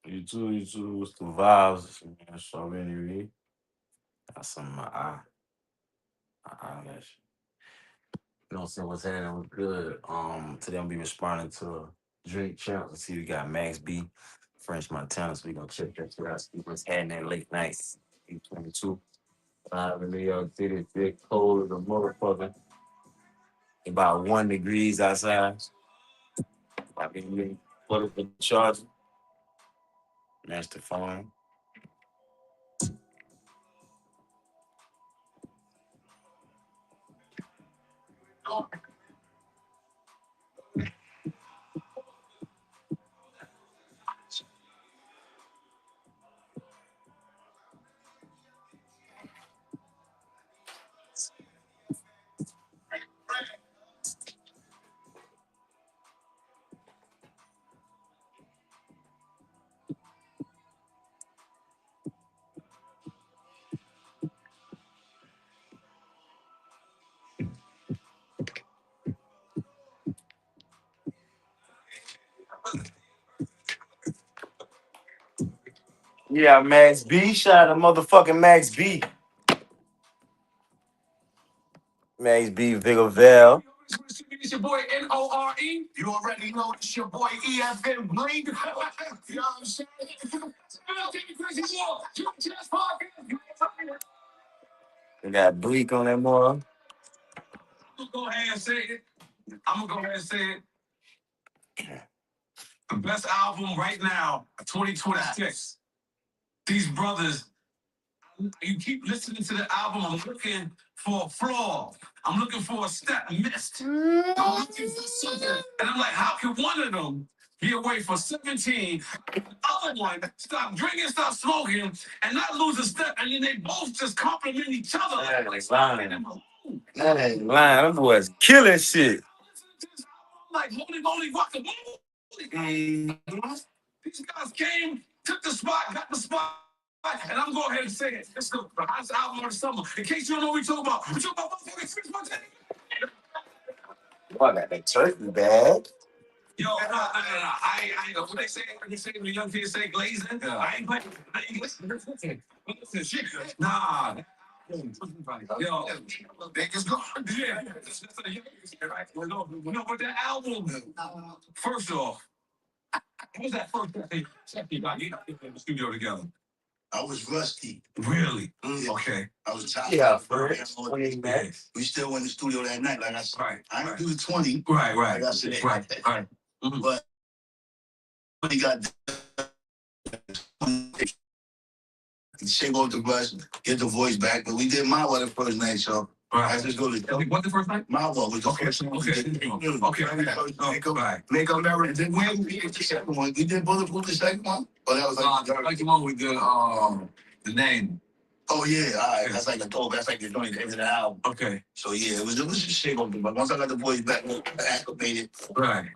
YouTube, what's the vibes? Man, SuavenyV. Got some in my eye. That shit. You know what I'm saying? What's happening? What's good? Today I'm gonna be responding to Drink Champs. Let's see, we got Max B, French Montana. So we gonna check that shit out. See what's happening late nights. 8:22. In New York City, it's big cold as a motherfucker. About 1 degrees outside. I mean, plug up the charger. Match the phone. Yeah, Max B. Shout out to motherfucking Max B. Max B. Vigavel. It's your boy NORE. You already know it's your boy EFM Blink. You know what I'm saying? We got Bleak on that more. Go ahead and say it. I'm gonna go ahead and say it. The best album right now, 2026. These brothers, you keep listening to the album. I'm looking for a flaw. I'm looking for a step missed. I'm looking for something. And I'm like, how can one of them be away for 17? The other one stop drinking, stop smoking, and not lose a step. And then they both just compliment each other. That ain't lying. That ain't lying. Them boys killing shit. Like, holy, guacamole. These guys came, took the spot, got the spot. And I'm going ahead and say it. It's the hottest album of the summer. In case you don't know what we talking about, we talking about motherfucking French Montana. Boy, I got that turkey bag. Yo, no. I ain't what they say when the young kids say glazing. Yeah. I ain't playing. Listen, shit. Nah. Yo, they just go. Yeah. That's the young kids, right? No, but that album, first off, what was that first thing? You got in the studio together. I was rusty. Really? Yeah. Okay. I was tired. Yeah, first. 20 minutes. We still went to the studio that night, like I said. Right. I didn't do the 20. Right. Like I said. Right. Mm-hmm. But when he got shake off the brush, get the voice back. But we did my the first night, so right. I just go to what the first night? My was the first night. Okay. Make America. Then when we did the second one, we did Bulletproof the second one. But that was like the one with the name. Oh yeah, all right. That's like a dope. That's like the joint of the album. Okay. So yeah, it was just shake off the brush. Once I got the voice back, I acclimated. Right.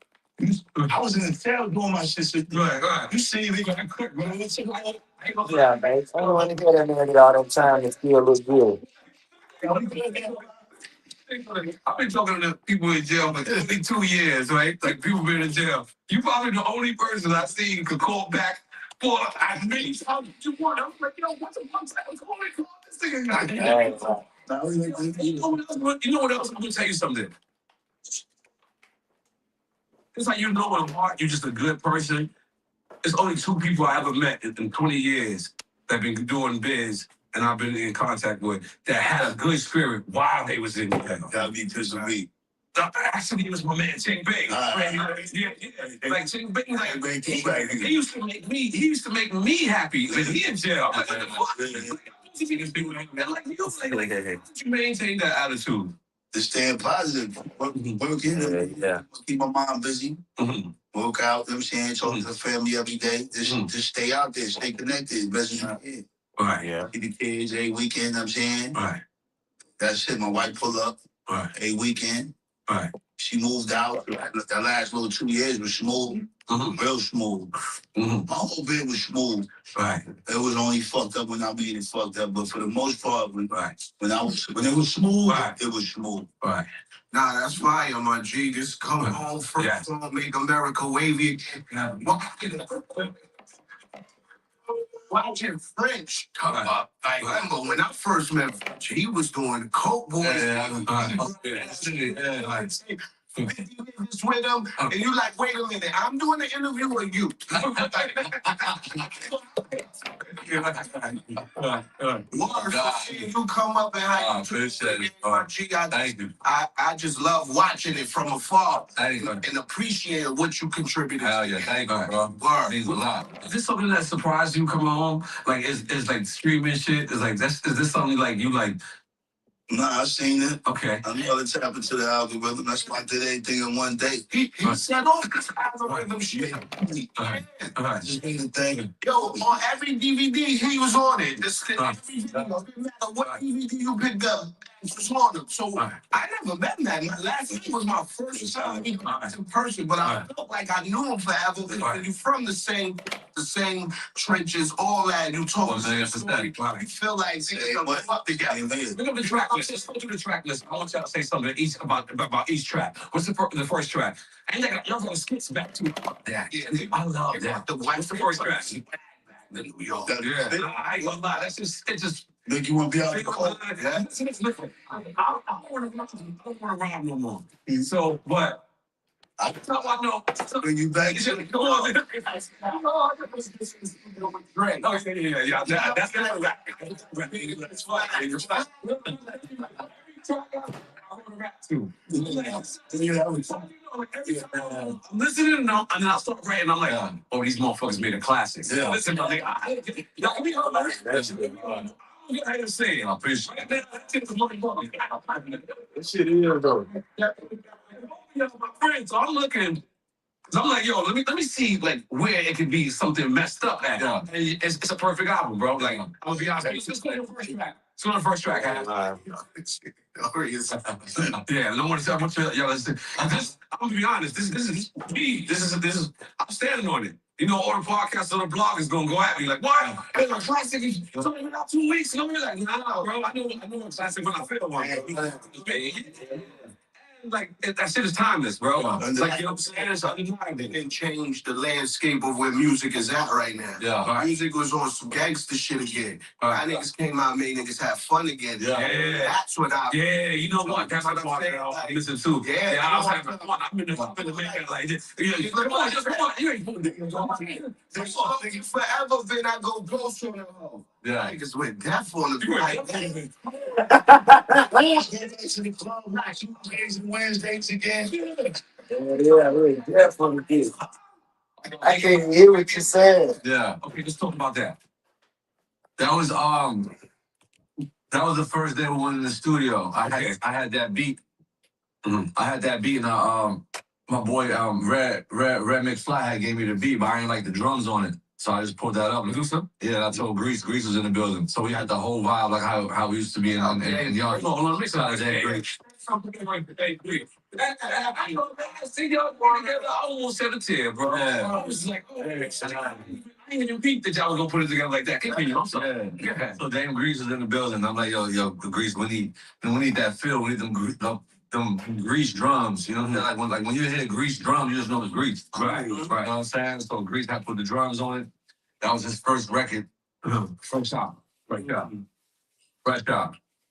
I was in the tail doing my shit. So right. You see, they got quick, man. Yeah, man. I don't want to get that man get all that time and still look good. I've been talking to people in jail for 22 years, right? Like people been in jail. You probably the only person I've seen could call back for as many times as you want. I was like, yo, what's the one time I call this thing? You know what else? I'm gonna tell you something. It's like you know in heart you're just a good person. There's only two people I ever met in 20 years that been doing biz and I've been in contact with that had a good spirit while they was in jail. That'd be just a week. Actually, it was my man Ching Bing. Yeah. Like Ching Bing, like he used to make me happy when he in jail. Like, what the fuck? Like you maintain that attitude. To stay positive, working, keep my mom busy, work out, you know what I'm saying, talk to the family every day, just stay out there, stay connected, best as you can. Right, yeah. Keep the kids every weekend, you know what I'm saying? Right. That's it, my wife pull up, right, every weekend. Right. She moved out, that last little 2 years was smooth, real smooth. My whole bit was smooth. Right. It was only fucked up when I made it fucked up, but for the most part, when it was smooth, right, it was smooth. Right. Nah, that's fire, my G. Just come home from Make America Wavy again. watching French come up. I remember when I first met French, he was doing Coke Boys. With him, and you like, wait a minute, I'm doing the interview with you. You come up and how you thank you. I just love watching it from afar and appreciate what you contributed. Hell yeah, thank you, bro. Word. Means a lot. Is this something that surprised you coming home? Like, is like streaming shit? Is like is this something like you like? Nah, I seen it. Okay. I know how to tap into the algorithm. That's why I did anything in one day. He said all this algorithm shit. Just made the thing. Yo, on every DVD, he was on it. Every video, no matter what DVD you picked up, he was on it. So I never met man. Last week was my first time meeting him in person, but I felt like I knew him forever. Because you're from the same trenches, all that. You told us. You feel like it's up together. Look up the track list. Let's go through the track list. I want y'all to say something about each track. What's the first track? And y'all got skits back to that. Yeah, I love that. What's the first track? New York. Yeah. I ain't gonna lie. It just make you want to be out of the cold. Yeah. I don't want to rhyme no more. So, but I know. Bring you back. Come on. Great. Oh, yeah. That's fine. I'm listening and then I start writing. I'm like, oh, these motherfuckers made a classic. Yeah. Listen, I'm like, y'all can be on that. I ain't saying. I appreciate it. That shit is, though. Yeah, my friends. So I'm looking. So I'm like, yo, let me see like where it could be something messed up at. Yeah. It's a perfect album, bro. Like, I'm gonna be honest. Let's go to the first track. Let's go to the first track. Yeah, no one to tell much. Yo, listen. I'm gonna be honest. This is me. This is. I'm standing on it. You know, all the podcasts on the blog is gonna go at me like, what? It's a classic. It's only been out 2 weeks. And I'm like, nah, bro. I know a classic when I feel one. Like that shit is timeless, bro. Like, you know what I'm saying? It's undeniable. It didn't change the landscape of where music is at right now. Yeah. Music was on some gangster shit again. Niggas came out, made niggas have fun again. Yeah. That's what you know what? That's what I listen to. Yeah, I was having fun. I'm in the making like this. Come on. You ain't forever been I go ghost on the home. Yeah. Niggas went deaf on the right. To the club, Tuesdays and Wednesdays again. Yeah, really deaf on the kids. I can't even hear what you're saying. Yeah. Okay, let's talk about that. That was the first day we went in the studio. I had that beat. Mm-hmm. I had that beat, and my boy Red McFly had gave me the beat, but I didn't like the drums on it. So I just pulled that up. Yeah, I told Grease was in the building. So we had the whole vibe, like how we used to be in yard. Hold on, mix out that Grease. I see y'all together. I almost said a tear, bro. Yeah. I was like, I didn't even peep that y'all was gonna put it together like that. Continue, I'm sorry. Yeah. So damn Grease was in the building. I'm like, yo, Grease, we need that feel. We need them Grease drums, you know what I'm saying? Like when you hear Grease drum, you just know it's Grease. Right. You know what I'm saying? So Grease had put the drums on it. That was his first record. Fresh out.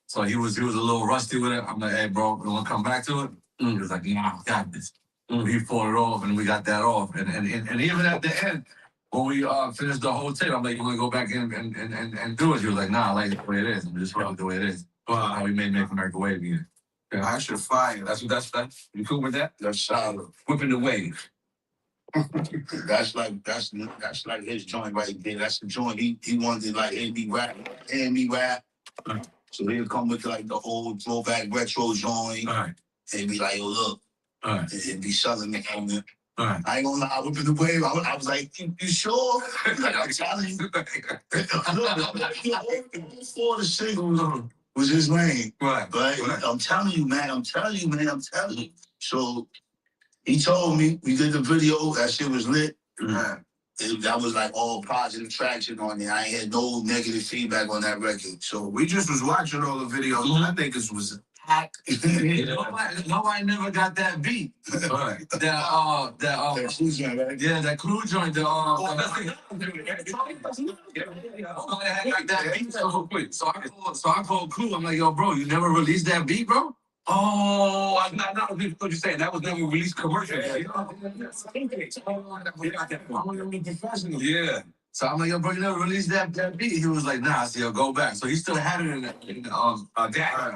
So he was a little rusty with it. I'm like, hey bro, you wanna come back to it? He was like, nah, I got this. He fought it off and we got that off. And even at the end, when we finished the whole tape, I'm like, you wanna go back in and do it? He was like, nah, I like it the way it is. I'm just fucking the way it is. How we made Make America Wave again. Yeah. I should fire. That's you cool with that? That's solid. Whipping the wave. That's like his joint right there. That's the joint he wanted like A&B rap. So he'll come with like the old throwback retro joint. And be like, yo, look. And be selling it on it. I ain't gonna lie, whipping the wave. I was like, you sure? Like, I'm telling you. Before the singles was his lane. Right. I'm telling you, man. So he told me, we did the video, that shit was lit. That was like all positive traction on it. I ain't had no negative feedback on that record. So we just was watching all the videos. I think it was hack. Nobody never got that beat. Right. That clue joint, right? Yeah, that clue joint. Nobody had like that beat so quick. So I called Clue. I'm like, yo, bro, you never released that beat, bro? Oh, I what you're saying. That was never released commercially. Yeah. So I'm like, yo, bro, you never released that beat. He was like, nah, so yo, go back. So he still had it in that.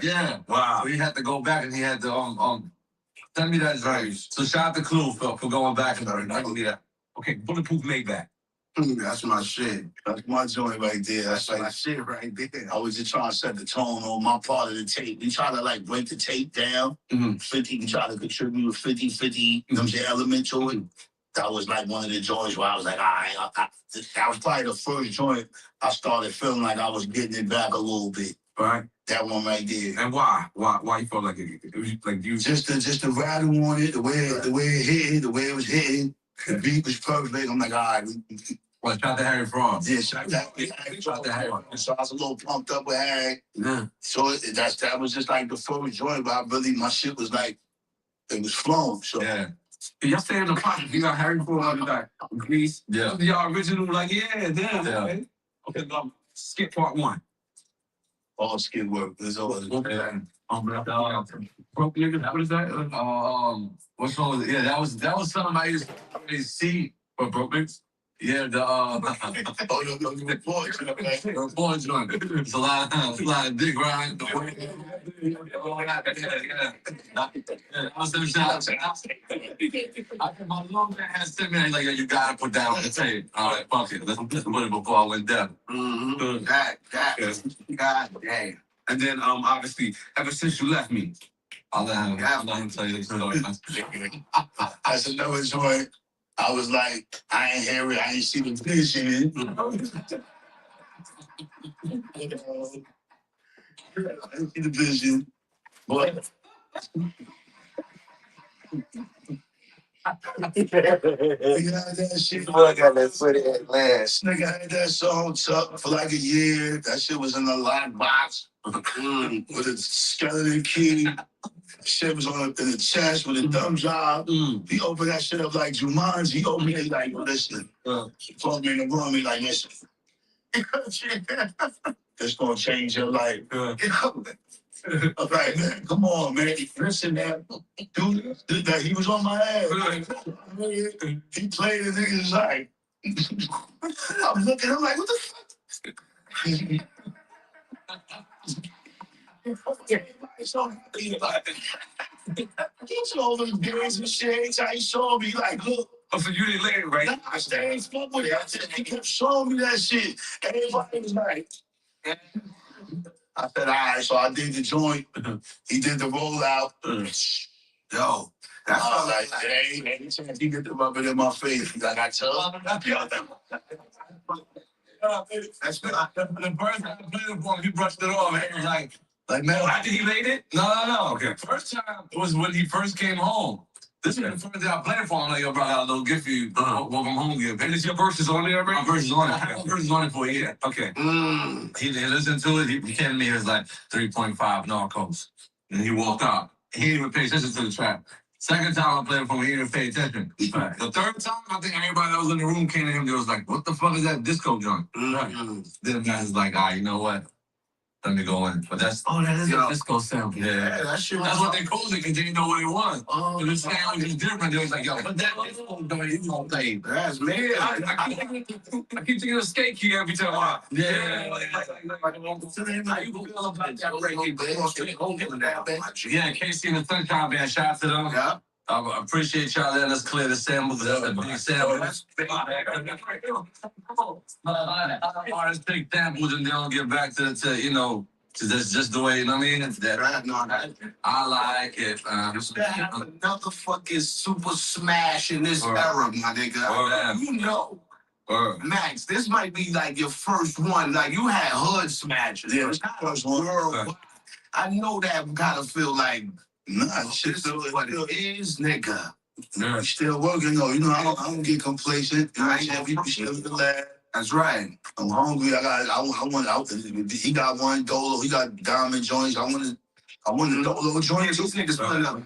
Yeah. Wow. So he had to go back and he had to send me that. Right. So shout out to Clue for going back and me that. Okay, Bulletproof made that. That's my shit. That's my joint right there. That's like my shit right there. I was just trying to set the tone on my part of the tape. We try to like break the tape down. 50, we try to contribute a 50-50, you know what I'm saying, element to it. That was like one of the joints where I was like, all right, that was probably the first joint I started feeling like I was getting it back a little bit. Right. That one right there. And why? Why you felt like it was like you just the rattle on it, the way it hit, the way it was hitting, the beat was perfect. I'm like, all right. Well, shout out to Harry Frost. Yeah, shout out to Harry. So I was a little pumped up with Harry. Yeah. So that was just like the first joint, but my shit was like, it was flowing. So yeah. Y'all stay in the pocket. You got Harry Frost, you got Grease. Yeah. Y'all original, like, yeah, damn. Yeah. Okay, skip part one. All skip work. There's always broke nigga. What is that? What song was it? Yeah, that was something I used to see for broke niggas. Yeah, the report joint. It's a lot of dick grind. My long man has sent me like, you gotta put that on the tape. All right, fuck it. Let's put it before I went down. God damn. And then obviously, ever since you left me, I'll let him tell you the story. That's another joint. I was like, I ain't hear it, I ain't see the vision. I didn't see the vision. But that shit. I got that put it at last. Nigga had that song tucked for like a year. That shit was in the lockbox with a skeleton key. Shit was in the chest with a thumb job. He opened that shit up like Jumanji. He opened it like, listen. He called me in the room. He like, listen. It's gonna change your life. I'm like, man, come on, man. Listen, man. Dude, he was on my ass. He played the niggas like. I'm looking, I'm like, what the fuck? Everybody so happy about it. He saw them girls and shit. He saw me like, look. Oh, so you didn't let it, right? Nah, I stayed fuck with it. He kept showing me that shit. Everybody was like, I said, all right, so I did the joint. He did the rollout. Yo, that's I was like, hey, any chance he get to rub it in my face? He's like, I tell him. That's the first time I played it for him, he brushed it off. And he was like, man, after he made it? No. Okay. First time was when he first came home. This is the first time I played it for him. I'm like, yo, bro, I got a little gift for you. Welcome home gift. And is your verses on there, bro? My verses on it. I have verses on it for a year. Okay. He listened to it. He came to me. He was like, 3.5 Narcos. And he walked out. He didn't even pay attention to the track. Second time I played it for him, he didn't pay attention. Right. The third time, I think everybody that was in the room came to him. They was like, what the fuck is that disco joint? Right. Then the guy was like, all right, you know what? Let me go in. But that is a disco sample. Yeah, that's what they called it because they didn't know what it was. But the sound was different. They was like, yo, but that disco joint, you gonna play. That's me. I keep thinking of Skate Key every time. How you feel about that break? Yeah, Casey and the Sunshine Band, shout out to them. Yeah. I appreciate y'all letting us clear the sample. That's a big sample. Artists take samples and they don't get back to that's just the way, you know what I mean? It's that. I like it. Another fucking super smash in this era, my nigga. You know. Max, this might be like your first one. Like you had hood smashes. Yeah, it's not first one. I know that gotta feel like, nah, shit still what it is, nigga. Yeah. Still working though. You know, I don't get complacent. You know what I'm saying? People still in the lab. That's right. I'm hungry. I want. He got one Dolo. He got diamond joints. I I want to throw a little joint. These niggas put up.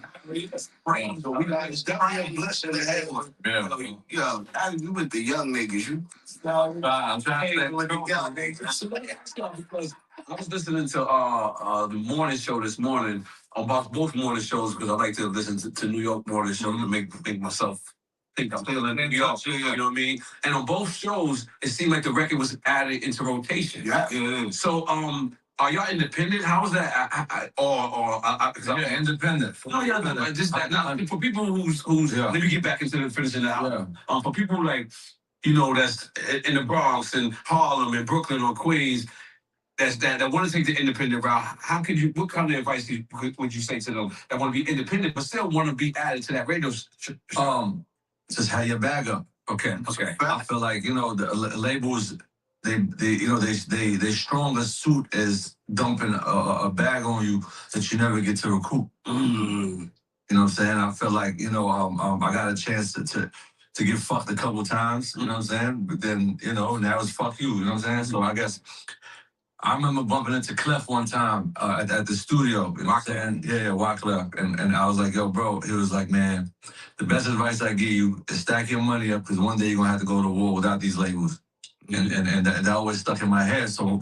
So we got it's definitely a blessing to have. Yeah, you with the young niggas. You. I'm trying to with the young niggas. Because I was listening to the morning show this morning on both morning shows because I like to listen to New York morning shows to make myself think I'm feeling New York. You know what I mean? And on both shows, it seemed like the record was added into rotation. Yeah. So are y'all independent? How is that? Yeah, independent. No, yeah, just that. Now, for people who's let me get back into the finishing the album. For people like, that's in the Bronx and Harlem and Brooklyn or Queens, that want to take the independent route. What kind of advice would you say to them that want to be independent but still want to be added to that radio? Just have your bag up. Okay. I feel like the labels. They stronger suit is dumping a bag on you that you never get to recoup. You know what I'm saying? I feel like I got a chance to get fucked a couple times. You know what I'm saying? But then now it's fuck you. You know what I'm saying? So I guess I remember bumping into Clef one time at the studio. You know what I'm saying? Yeah, Wyclef. And I was like, yo, bro. He was like, man, the best advice I give you is stack your money up because one day you're gonna have to go to war without these labels. And that always stuck in my head. So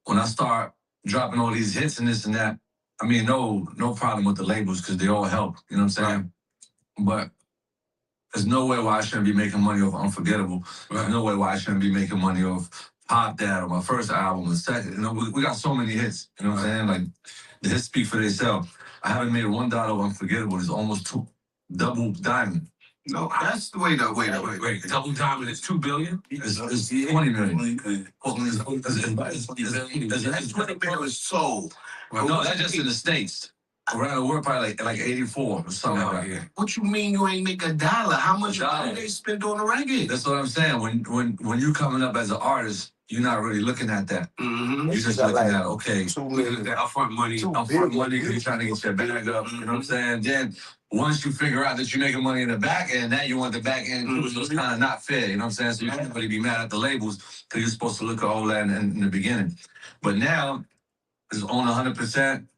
when I start dropping all these hits and this and that, I mean, no problem with the labels because they all help. You know what I'm saying? But there's no way why I shouldn't be making money off Unforgettable. There's no way why I shouldn't be making money off Pop That or my first album and second. We got so many hits. You know what I'm saying? Like the hits speak for themselves. I haven't made $1 of Unforgettable. It's almost double diamond. No, that's the way. Wait. Double diamond is $2 billion. It's 20 million. It's 20 million sold. No, that's just in the States. Around the world, probably like 84 or something like that. What you mean you ain't make $1? How much money they spent on the record? That's what I'm saying. When you coming up as an artist, you're not really looking at that. Mm-hmm. You're just looking at that upfront money. Upfront money because you're trying to get your bag up. You know what I'm saying? Then once you figure out that you're making money in the back end, now you want the back end too. So it's kind of not fair. You know what I'm saying? So you can't really be mad at the labels because you're supposed to look at all that in the beginning. But now it's on 100%.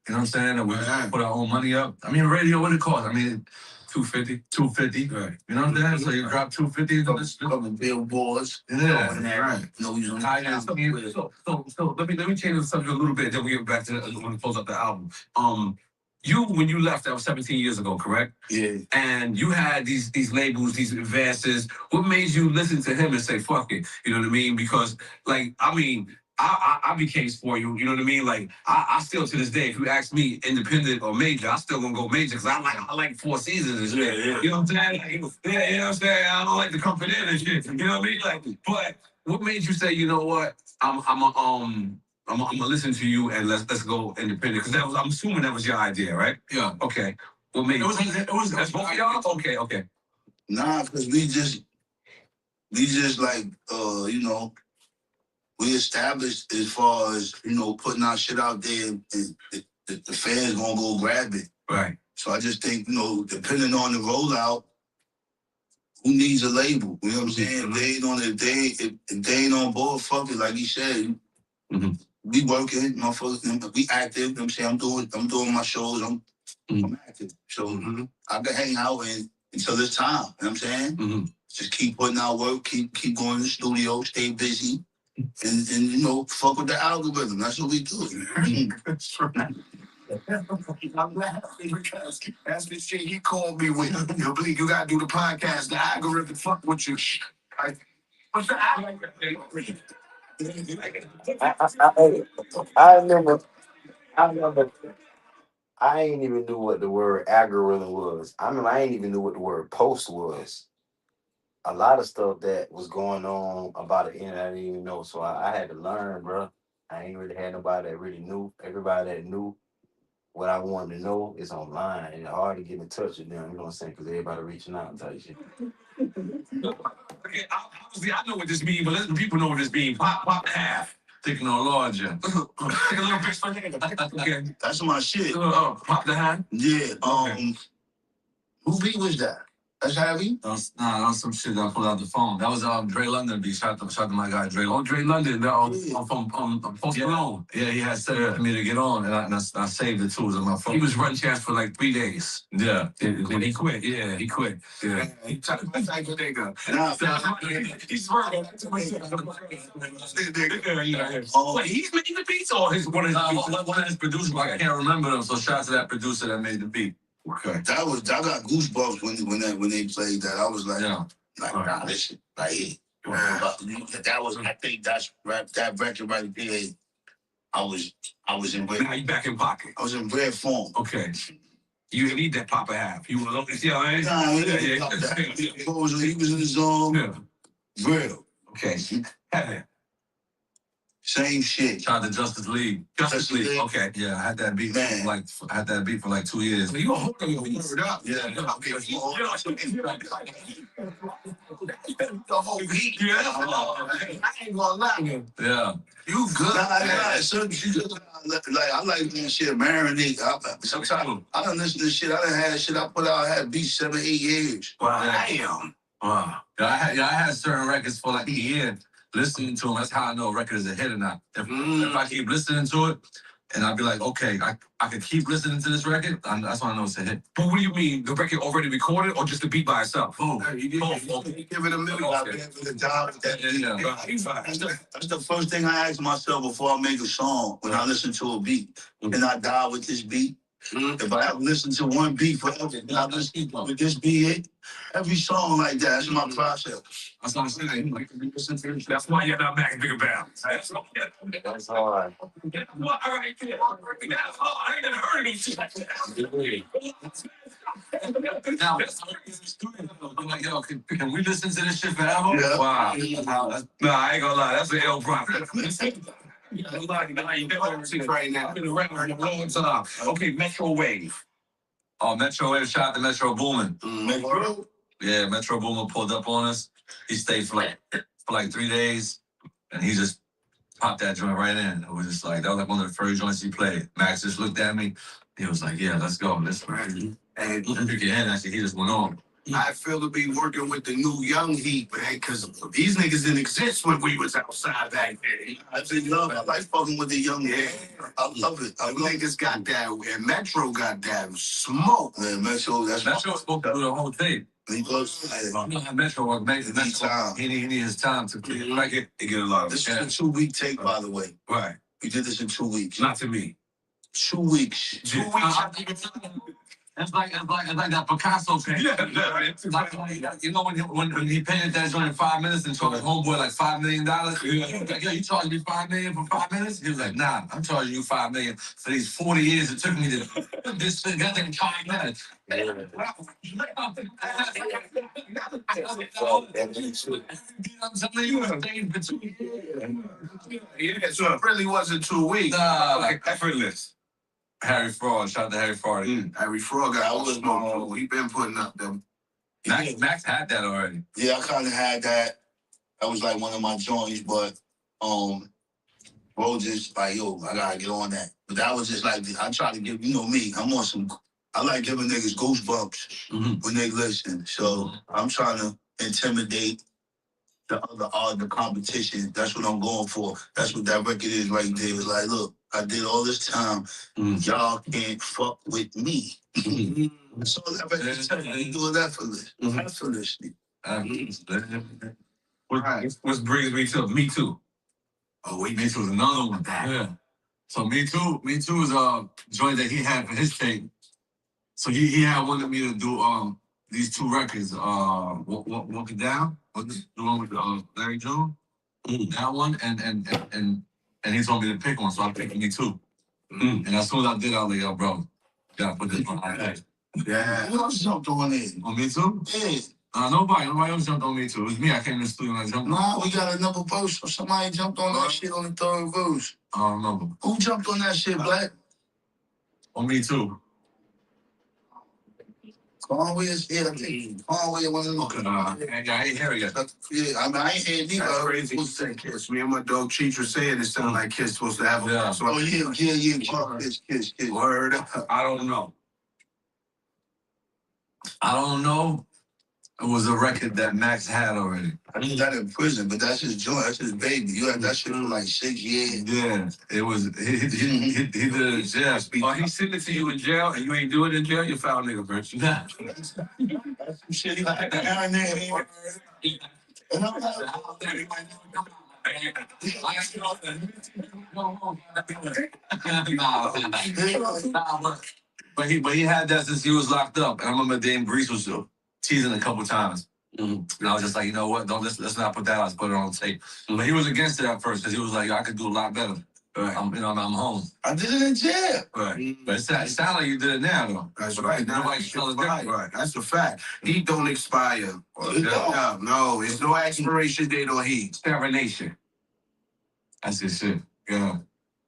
You know what I'm saying? And we put our own money up. I mean, radio, what it cost? I mean, $250. Right. You know what I'm saying? So you drop $250 into this. Couple billboards. Yeah. Right. No, you don't. So let me change the subject a little bit. Then we get back to when we close up the album. When you left, that was 17 years ago, correct? Yeah. And you had these labels, these advances. What made you listen to him and say, fuck it? You know what I mean? Because, I became for you. You know what I mean? Like, I still, to this day, if you ask me independent or major, I still gonna go major because I like Four Seasons and shit. Yeah. You know what I'm saying? Like, you know what I'm saying? I don't like the Comfort Inn and shit. You know what I mean? Like, but what made you say, you know what? I'm gonna listen to you and let's go independent because I'm assuming that was your idea, right? Yeah. Okay. What made it was that's both of y'all? Okay. Nah, because we just like we established as far as putting our shit out there and the fans gonna go grab it. Right. So I just think depending on the rollout, who needs a label? You know what I'm saying? If they ain't on board, fuck it. Like he said. Mm-hmm. We working, motherfuckers. We active. You know what I'm saying? I'm doing my shows. I'm active. So I can hang out until it's time. You know what I'm saying? Mm-hmm. Just keep putting out work. Keep going to the studio. Stay busy, and fuck with the algorithm. That's what we do. That's right. I'm laughing because that's the shit he called me with. You gotta do the podcast. The algorithm fuck with you. What's the algorithm? I remember. I ain't even knew what the word algorithm was. I mean, I ain't even knew what the word post was. A lot of stuff that was going on about the internet, I didn't even know. So I had to learn, bro. I ain't really had nobody that really knew. Everybody that knew what I wanted to know is online, and it's hard to get in touch with them. You know what I'm saying? Because everybody reaching out and type shit. Okay, obviously I know what this means, but let the people know what this means. Pop half. Taking on larger. Take a little bit for that. Okay. That's my shit. Pop the hand. Yeah. Okay. Who beat was that? That's heavy? That was some shit that I pulled out the phone. That was Dre London beat. Shout out to my guy Dre London. Oh, Dre London. I'm from Post Malone. Yeah, he had said for me to get on, and I saved it too. It was on my phone. He was run chance for like 3 days. Yeah. And he quit. Yeah, he quit. Yeah. He tried to type of nigga. He's swerving. Wait, he's making the beats or one of his producers? I can't remember them, so shout out to that producer that made the beat. Okay. I got goosebumps when they played that. I was like, nah, this shit right here. That was, I think that record right there. I was in red. Now you back in pocket. I was in red form. Okay. You didn't need that Papa half. You were alone. You know what I mean? Nah, he was in the zone. Yeah. Real. Okay. Heaven. Same shit. Shout out to Justice League. Justice League. Okay. Yeah, I had that beat Man. for like 2 years. So you a hold on your beats. Up. Yeah. Okay. The whole beat. Yeah. I ain't gonna lie. Yeah. You good? Nah, certain shit. Like I like that shit marinate. Sometimes I done listen to shit. I done had shit I put out. I had beats 7, 8 years. Wow. Damn. Wow. I had certain records for like a year. Listening to them, that's how I know a record is a hit or not. If I keep listening to it, and I'll be like, okay, I could keep listening to this record, that's when I know it's a hit. But what do you mean? The record already recorded or just the beat by itself? You give it a minute. I'll give it a job. That's the first thing I ask myself before I make a song. When I listen to a beat, and I die with this beat. If I have listened to one beat forever, and I listen with this beat, every song like that, that's my process. That's what I'm saying. That's why you're not making bigger bands. That's hard. All right. That's hard. I ain't never heard of these shit like that. Now, I'm like, yo, can we listen to this shit forever? Yeah. Wow. Nah, I ain't gonna lie. That's an L profit. Right now. I've been around for a long time. Okay, Metro Wave. Oh, Metro Wave, shout out to Metro Boomin. Metro? Yeah, Metro Boomin pulled up on us. He stayed for like 3 days, and he just popped that joint right in. It was just like, that was like one of the first joints he played. Max just looked at me. He was like, yeah, let's go. Let's And actually, he just went on. I feel to be working with the new young heat, man, because these niggas didn't exist when we was outside back then. I like fucking with the young man. I love it. Niggas got that, and Metro got that smoke. Man, Metro spoke through the whole thing. He goes, Metro, he need his time to clear the record. They get a lot of this is a 2-week take, by the way. Right. We did this in 2 weeks. Not to me. 2 weeks. 2 weeks. It's like that Picasso thing. Yeah. Like, you know when he painted that joint in 5 minutes and told his homeboy like $5 million. Like, yo, you charging me $5 million for 5 minutes? He was like, nah, I'm charging you $5 million for these 40 years it took me to put this together in 5 minutes. Yeah, so it really wasn't 2 weeks. Effortless. Harry Fraud, shout out to Harry Fraud. Harry Fraud got all this money. He been putting up them. Max had that already. Yeah, I kind of had that. That was like one of my joints, but bro just like, yo, I gotta get on that. But that was just like, I try to give, you know me, I'm on some, I like giving niggas goosebumps when they listen. So I'm trying to intimidate the other competition. That's what I'm going for. That's what that record is right there. It's like, look, I did all this time. Y'all can't fuck with me. So that record is doing effortless. Effortlessly. Which brings me to Me Too. Oh, wait, Me Too is another one. Yeah. So Me Too is a joint that he had for his tape. So he had wanted me to do these 2 records. Walk It Down. What's the one with Larry June? That one and he told me to pick one, so I picked Me Too. And as soon as I did, I was like, yo, bro, gotta put this one on. Yeah. Who else jumped on it? On Me Too? Yeah. Nobody else jumped on Me Too. It was me. I came in the studio and I jumped on. Nah, we got another verse. Somebody jumped on that shit on the 3rd verse. I don't remember. Who jumped on that shit, Black? On Me Too. Conway is here. Conway one of them. Okay, I ain't hear it yet. Yeah, I mean, I ain't hear it either. That's crazy. Who said Kiss? Me and my dog Cheech were saying it sounded like Kiss supposed to have a Yeah. Oh, yeah. Kiss. Word. I don't know. I don't know. It was a record that Max had already. I did that in prison, but that's his joint. That's his baby. You had that shit for like 6 years. Yeah, it was. He did it in jail. Oh, he sent it to you in jail, and you ain't do it in jail. You foul nigga, bitch. Nah. That's some shit he like down there. And I'm like, But he had that since he was locked up. And I remember Dame Grease was teasing a couple times. And I was just like, you know what? Don't let's not put that out. Let's put it on tape. But he was against it at first because he was like, yo, I could do a lot better. Right. I'm home. I did it in jail. Right. But it sounds like you did it now, though. That's right. Nobody can tell us different. Right. That's a fact. Heat don't expire. No, it's no expiration date on heat. Serenation. That's his shit. Yeah.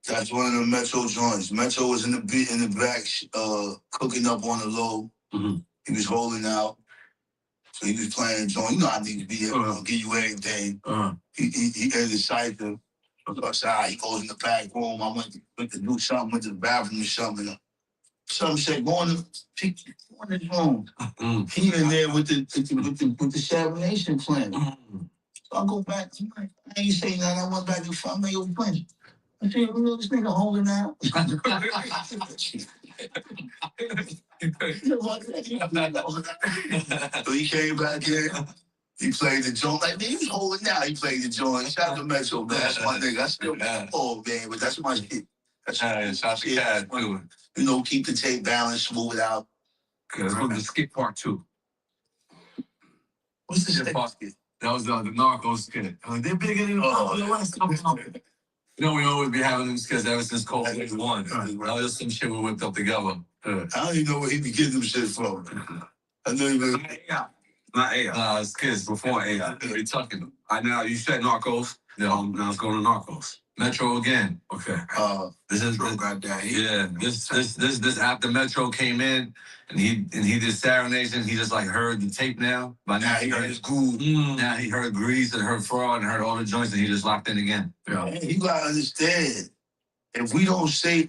That's one of the Metro joints. Metro was in the back, cooking up on the low. He was holding out. So he was playing joint. You know I need to be able to give you everything. He had the cipher. Outside, he goes in the back room. I went to do something, went to the bathroom or something. Something said, go in the room. He in there with the Serenation plan. So I go back. I ain't say nothing. I went back to find my old friend. I said, you know, this nigga holding out. So he came back in. He played the joint. Like, man, he was holding out. He played the joint. Shout out to Metro, man. That's my nigga. I still man, but that's my shit. Shout out to Cad, too. You know, keep the tape balanced, smooth it out. Let's go to the skit part 2. What's the shit? That was the Narcos skit. Like, they're bigger than you know, we always be having them skits ever since Cold War 1. That was just some shit we whipped up together. I don't even know where he be getting them shit from. I know he was. Not AI. Nah, it's kids Before AI. We talking. I now you said Narcos. Yeah. Now let's go to Narcos. Metro again. Okay. This is got that. yeah. This after Metro came in and he did Serenation. He just like heard the tape now. But now he heard his groove. Now he heard Grease and heard Fraud and heard all the joints and he just locked in again. Yeah. Man, you gotta understand. If we don't say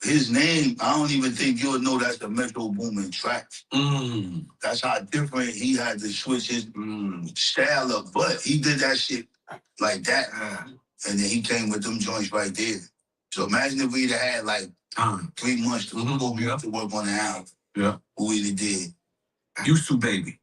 his name, I don't even think you'll know that's the Metro Boomin track. That's how different he had to switch his style up. But he did that shit like that. And then he came with them joints right there. So imagine if we'd have had like 3 months to to work on the album. Yeah. Who we'd have did. Used to baby.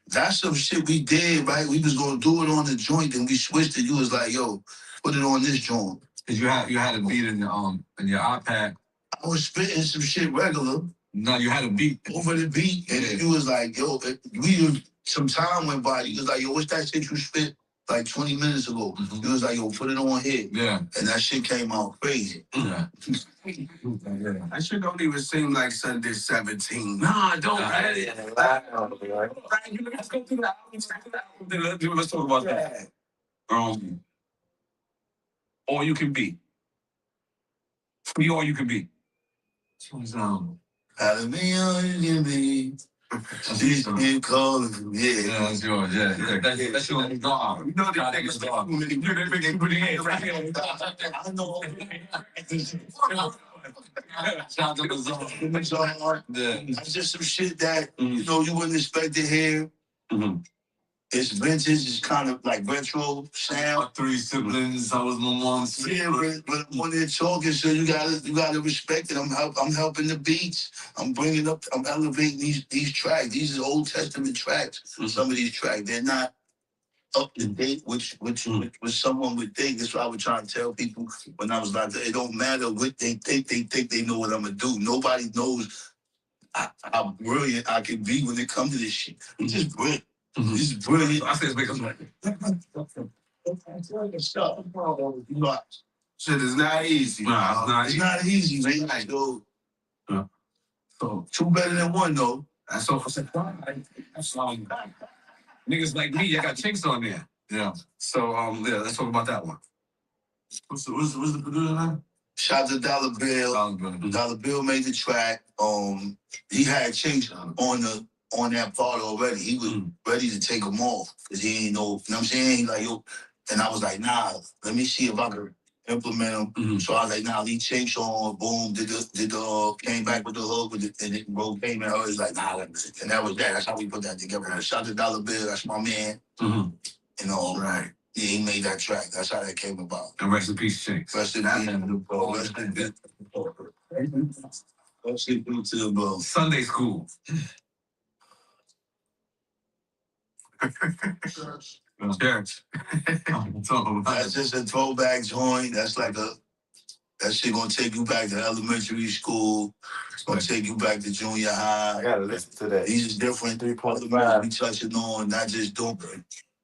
That's some shit we did, right? We was gonna do it on the joint, and we switched it. You was like, "Yo, put it on this joint." Cause you had a beat in your iPad. I was spitting some shit regular. No, you had a beat over the beat, and you was like, "Yo," some time went by. You was like, "Yo, what's that shit you spit like 20 minutes ago?" You was like, "Yo, put it on here." Yeah, and that shit came out crazy. Yeah. That shit don't even seem like Sunday 17. Nah, don't. Let's go through the album. Let's talk about that. All You Can Be. Free All You Can Be. How to be all you can be. She's been calling from Yeah, that's yours. Yeah, that's your dog. You know that nigga's dog. I know. Shout out to the zone. That's just some shit that you know you wouldn't expect to hear. It's vintage. It's kind of like retro sound. 3 siblings. I was my mom's favorite. But when they're talking, so you gotta respect it. I'm helping the beats. I'm elevating these tracks. These are Old Testament tracks. Some of these tracks, they're not up to date, which someone would think. That's what I was trying to tell people when I was like, it don't matter what they think. They think they know what I'm gonna do. Nobody knows how brilliant I can be when it comes to this shit. I'm just brilliant. This is brilliant. I say it's because Shit is not easy. Nah, it's not easy, man. Like, so 2 better than 1, though. That's all I said. That's niggas like me, I got chinks on there. Yeah. So yeah, let's talk about that one. What's the producer name? Shout out to Dollar Bill. Dollar Bill made the track. He had chinks on that part already. He was ready to take them off because he didn't know. You know what I'm saying? He like, yo, and I was like, nah, let me see if I can implement them. So I was like, nah, leave Chase on, boom, came back with the hook, and it bro came in. I was like, nah, and that was that. That's how we put that together. Shout to Dollar Bill, that's my man. You know, Right. Yeah, he made that track. That's how that came about. And rest in peace, Chase. Rest in peace, bro. Rest in peace. Rest in peace to the bro. Sunday school. Church. That's just a throwback joint. That's like that shit gonna take you back to elementary school. It's gonna take you back to junior high. I gotta listen to that. These are different 3.5 we touching on, not just doing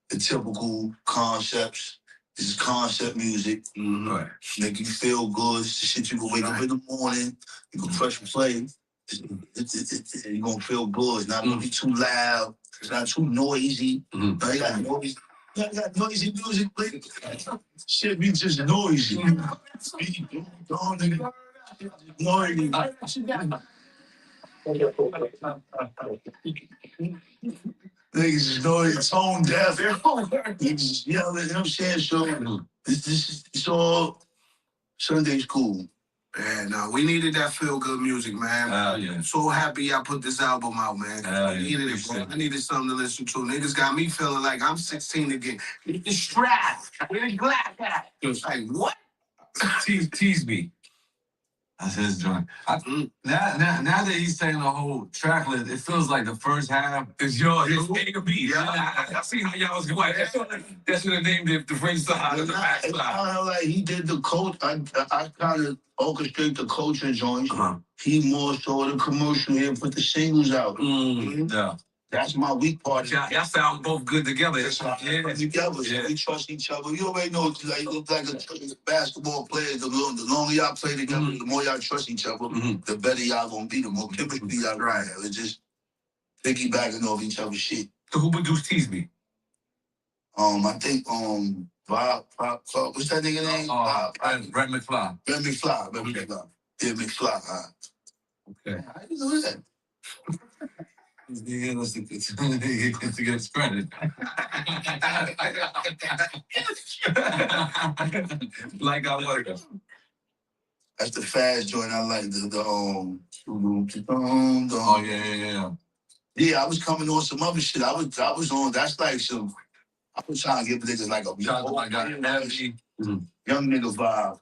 the typical concepts. This is concept music. Right. Make you feel good. It's the shit you can wake up in the morning, you can press play. You're gonna feel good. It's not gonna be too loud. It's not too noisy. You got noisy. You got noisy music, play. Shit be just noisy. Noisy. Niggas is noisy, tone deaf. Niggas is yelling, you know what I'm saying? So it's all Sunday school. Yeah, no, we needed that feel-good music, man. Yeah. I'm so happy I put this album out, man. I needed it, bro. I needed something to listen to. Niggas got me feeling like I'm 16 again. The strap. With a black hat. Like, what? Tease me. That's his joint. Now that he's saying the whole track list, it feels like the first half is yours. It's A to B. Yeah, I see how y'all was going. That's what they named the French side and the back side. Kind of like he did the coach. I kind of orchestrate the coaching joints. He more so the commercial here, put the singles out. Yeah. That's my weak part. Y'all sound both good together. That's how together. So we trust each other. You already know, like, you look like a basketball player. The longer y'all play together, the more y'all trust each other, the better y'all gonna be, the more chemically y'all right. It's just piggybacking off each other's shit. So who produced Tease Me? I think Bob, what's that nigga name? Brett McFly. Brett McFly. Yeah, McFly. Okay. How you know that? To get his credit. Like I like it. That's the fast joint I like. Oh yeah. Yeah, I was coming on some other shit. I was on. That's like some. I was trying to give niggas like a young nigga vibe.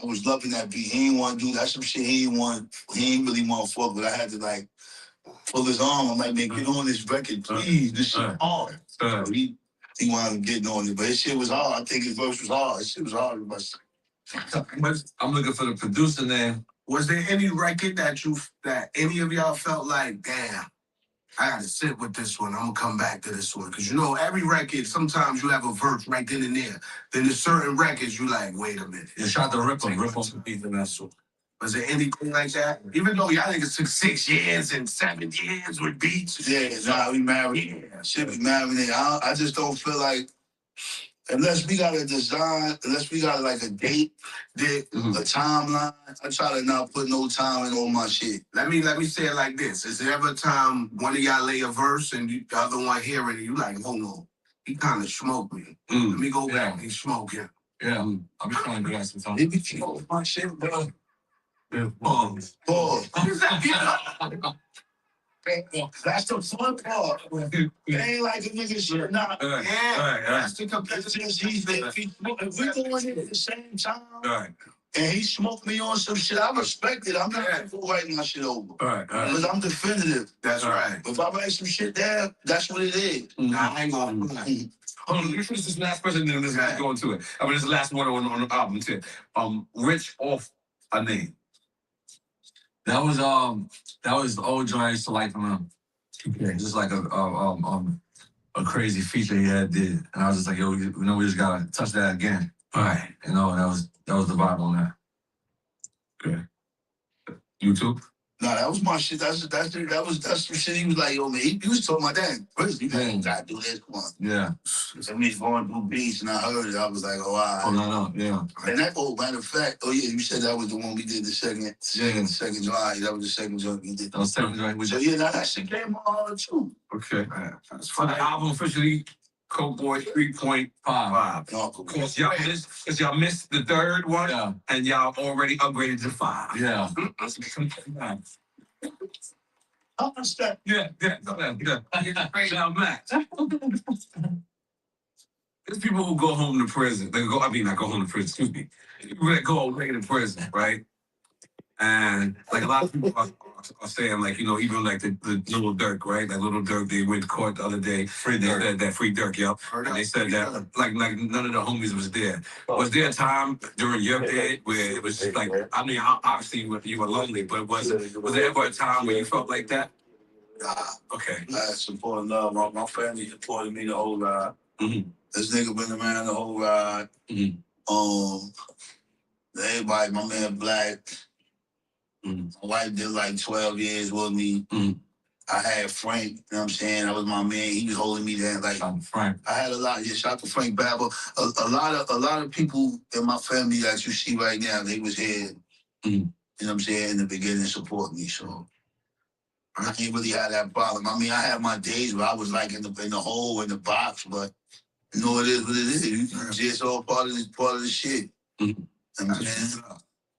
I was loving that beat. He ain't want to do that. Some shit he ain't really want to fuck with. I had to like pull his arm. I'm like, man, get on this record, please. This shit hard. So he wound up getting on it, but his shit was hard. I think his verse was hard. His shit was hard. I'm looking for the producer name. Was there any record that any of y'all felt like, damn, I gotta sit with this one. I'm gonna come back to this one. Cause you know, every record, sometimes you have a verse right then and there. Then there's certain records you like, wait a minute. You shot the rip on some beat in that song. Was there anything like that? Even though y'all niggas took 6 years and 7 years with beats. Yeah, nah, we married. Yeah. Shit, we married. I just don't feel like, unless we got a design, unless we got like a date, a timeline, I try to not put no time in all my shit. Let me say it like this. Is there ever a time one of y'all lay a verse and the other one hearing it, you like, hold on, he kind of smoked me. Let me go back, he's smoking. Yeah, I'm trying to do that sometimes. He be smoking my shit, bro. Pause. That's the fun part. It ain't like a nigga shit. Nah, that's the competition. If we going in at the same time, and he smoked me on some shit, I respect it. I'm not going to write my shit over. Because I'm definitive. That's right. If I write some shit down, that's what it is. Nah, I ain't gonna. Hold on, let me finish this last question, and then let's go into it. I mean, this is the last one on the album too. Rich off a name. That was the old joint I used to like from him. Just like a crazy feature he had did, and I was just like, yo, we just gotta touch that again. All right. You know, that was the vibe on that. Okay. YouTube. No, that was my shit. That's some shit. He was like, yo, man, he was talking about that. First, you gotta do this. Come on. Yeah. So me going through beats and I heard it. I was like, oh, all right. Oh no, yeah. And that, matter of fact, you said that was the one we did the second joint. That was the second joint we did. That was second joint. So yeah, now that shit came on too. Okay. For the album officially Coke Boy 3.5. Because y'all missed the third one, and y'all already upgraded to 5. Yeah. How much that? Yeah. Now, Max. There's people who go home to prison. Not go home to prison, excuse me. People that go away to prison, right? And like a lot of people are saying, like, even like the Little Dirk, right? Like Little Dirk, they went to court the other day. Free Dirk. They said that Free Dirk, yep. And they said that like none of the homies was there. Was there a time during your day where it was just like, obviously you were lonely, but was there ever a time where you felt like that? Okay. I had support and love. My family supported me the whole ride. Mm-hmm. This nigga been around the whole ride. Mm-hmm. Everybody, my man Black. Mm-hmm. My wife did like 12 years with me. Mm-hmm. I had Frank, you know what I'm saying? That was my man. He was holding me down. Like, Frank. I had a lot. Yeah, shout out to Frank Babel. A lot of people in my family that you see right now, they was here. Mm-hmm. You know what I'm saying? In the beginning, support me. So I ain't really had that problem. I mean, I had my days where I was like in the hole, in the box, but it is what it is. It's just all part of the shit. Mm-hmm. You know what I'm saying?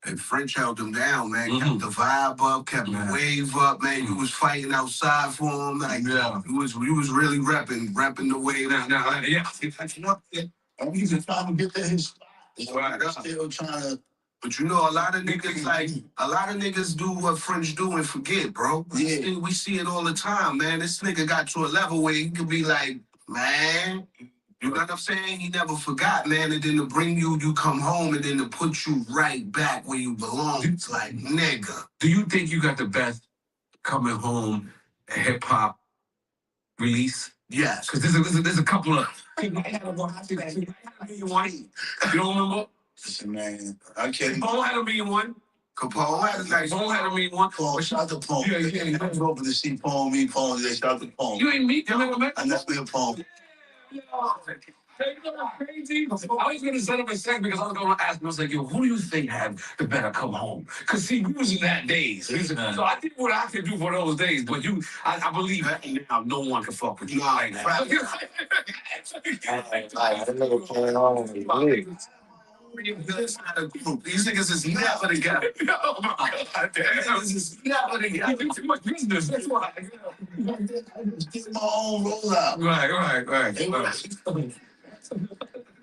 And French held them down, man. Mm-hmm. Kept the vibe up, kept the wave up, man. You was fighting outside for him, like you was really repping the wave. Now, yeah. I'm even trying to get to his spot. Right. I'm still trying to. But you know, a lot of niggas do what French do and forget, bro. Yeah. We see it all the time, man. This nigga got to a level where he could be like, man, you know what I'm saying? He never forgot, man. And then to bring you come home, and then to put you right back where you belong. It's like, nigga. Do you think you got the best coming home hip hop release? Yes. Because there's a couple of. You don't remember? Listen, man, I can't. Capone had a mean one. Capone had a nice Capone had a mean one. Paul, shout out to Paul. Yeah. I was hoping to see Paul, me, Paul, they shout out to Paul. You ain't meet. You never met. I never met Paul. You know crazy? I was going to set up a segment because I was going to ask him. I was like, yo, who do you think had the better come home? Because, see, we was in that days. So I did what I could do for those days. But I believe that now no one can fuck with you like that. I never playing on These niggas is never together. Oh, my God. This is never together. You do too much business. That's why. I just did my own rollout. Right.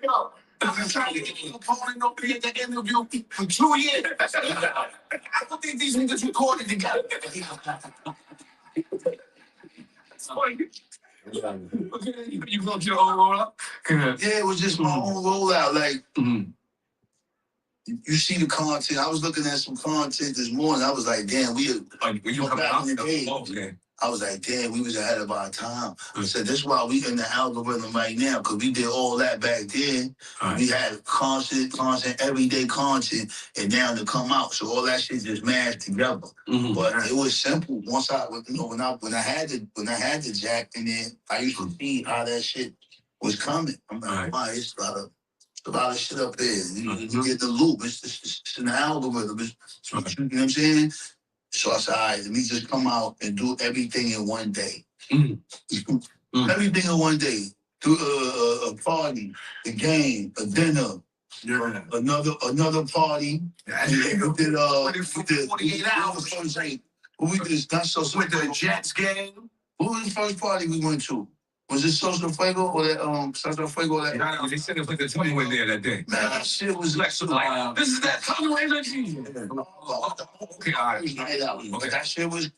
Yo, I've been trying to get Capone to be at the interview for 2 years. I don't think these niggas recorded together. You got your own roll up? Yeah, it was just my own rollout. Like, Mm-hmm. you see the content. I was looking at some content this morning. I was like, damn, You coming back out? in the day. Okay. I was like, damn, we was ahead of our time. I said, that's why we in the algorithm right now, because we did all that back then. Right. We had constant, everyday content, and now to come out. So all that shit just mashed together. Mm-hmm. But it was simple. Once when I had the jack in there, I used to see how that shit was coming. I'm like, wow, it's a lot of shit up there. You get the loop. It's an algorithm. It's what you know what I'm saying? So I said, all right, let me just come out and do everything in one day. Everything in one day. Do a party, a game, a dinner, another party. We did 48 hours. We did not social. With the Jets game. What was the first party we went to? Was it Social Fuego or that Social Fuego? No, they said it was like the 20 went there that day. Man, that shit was Like, this is that Tommy energy. Okay, all right. Night out. But that shit was,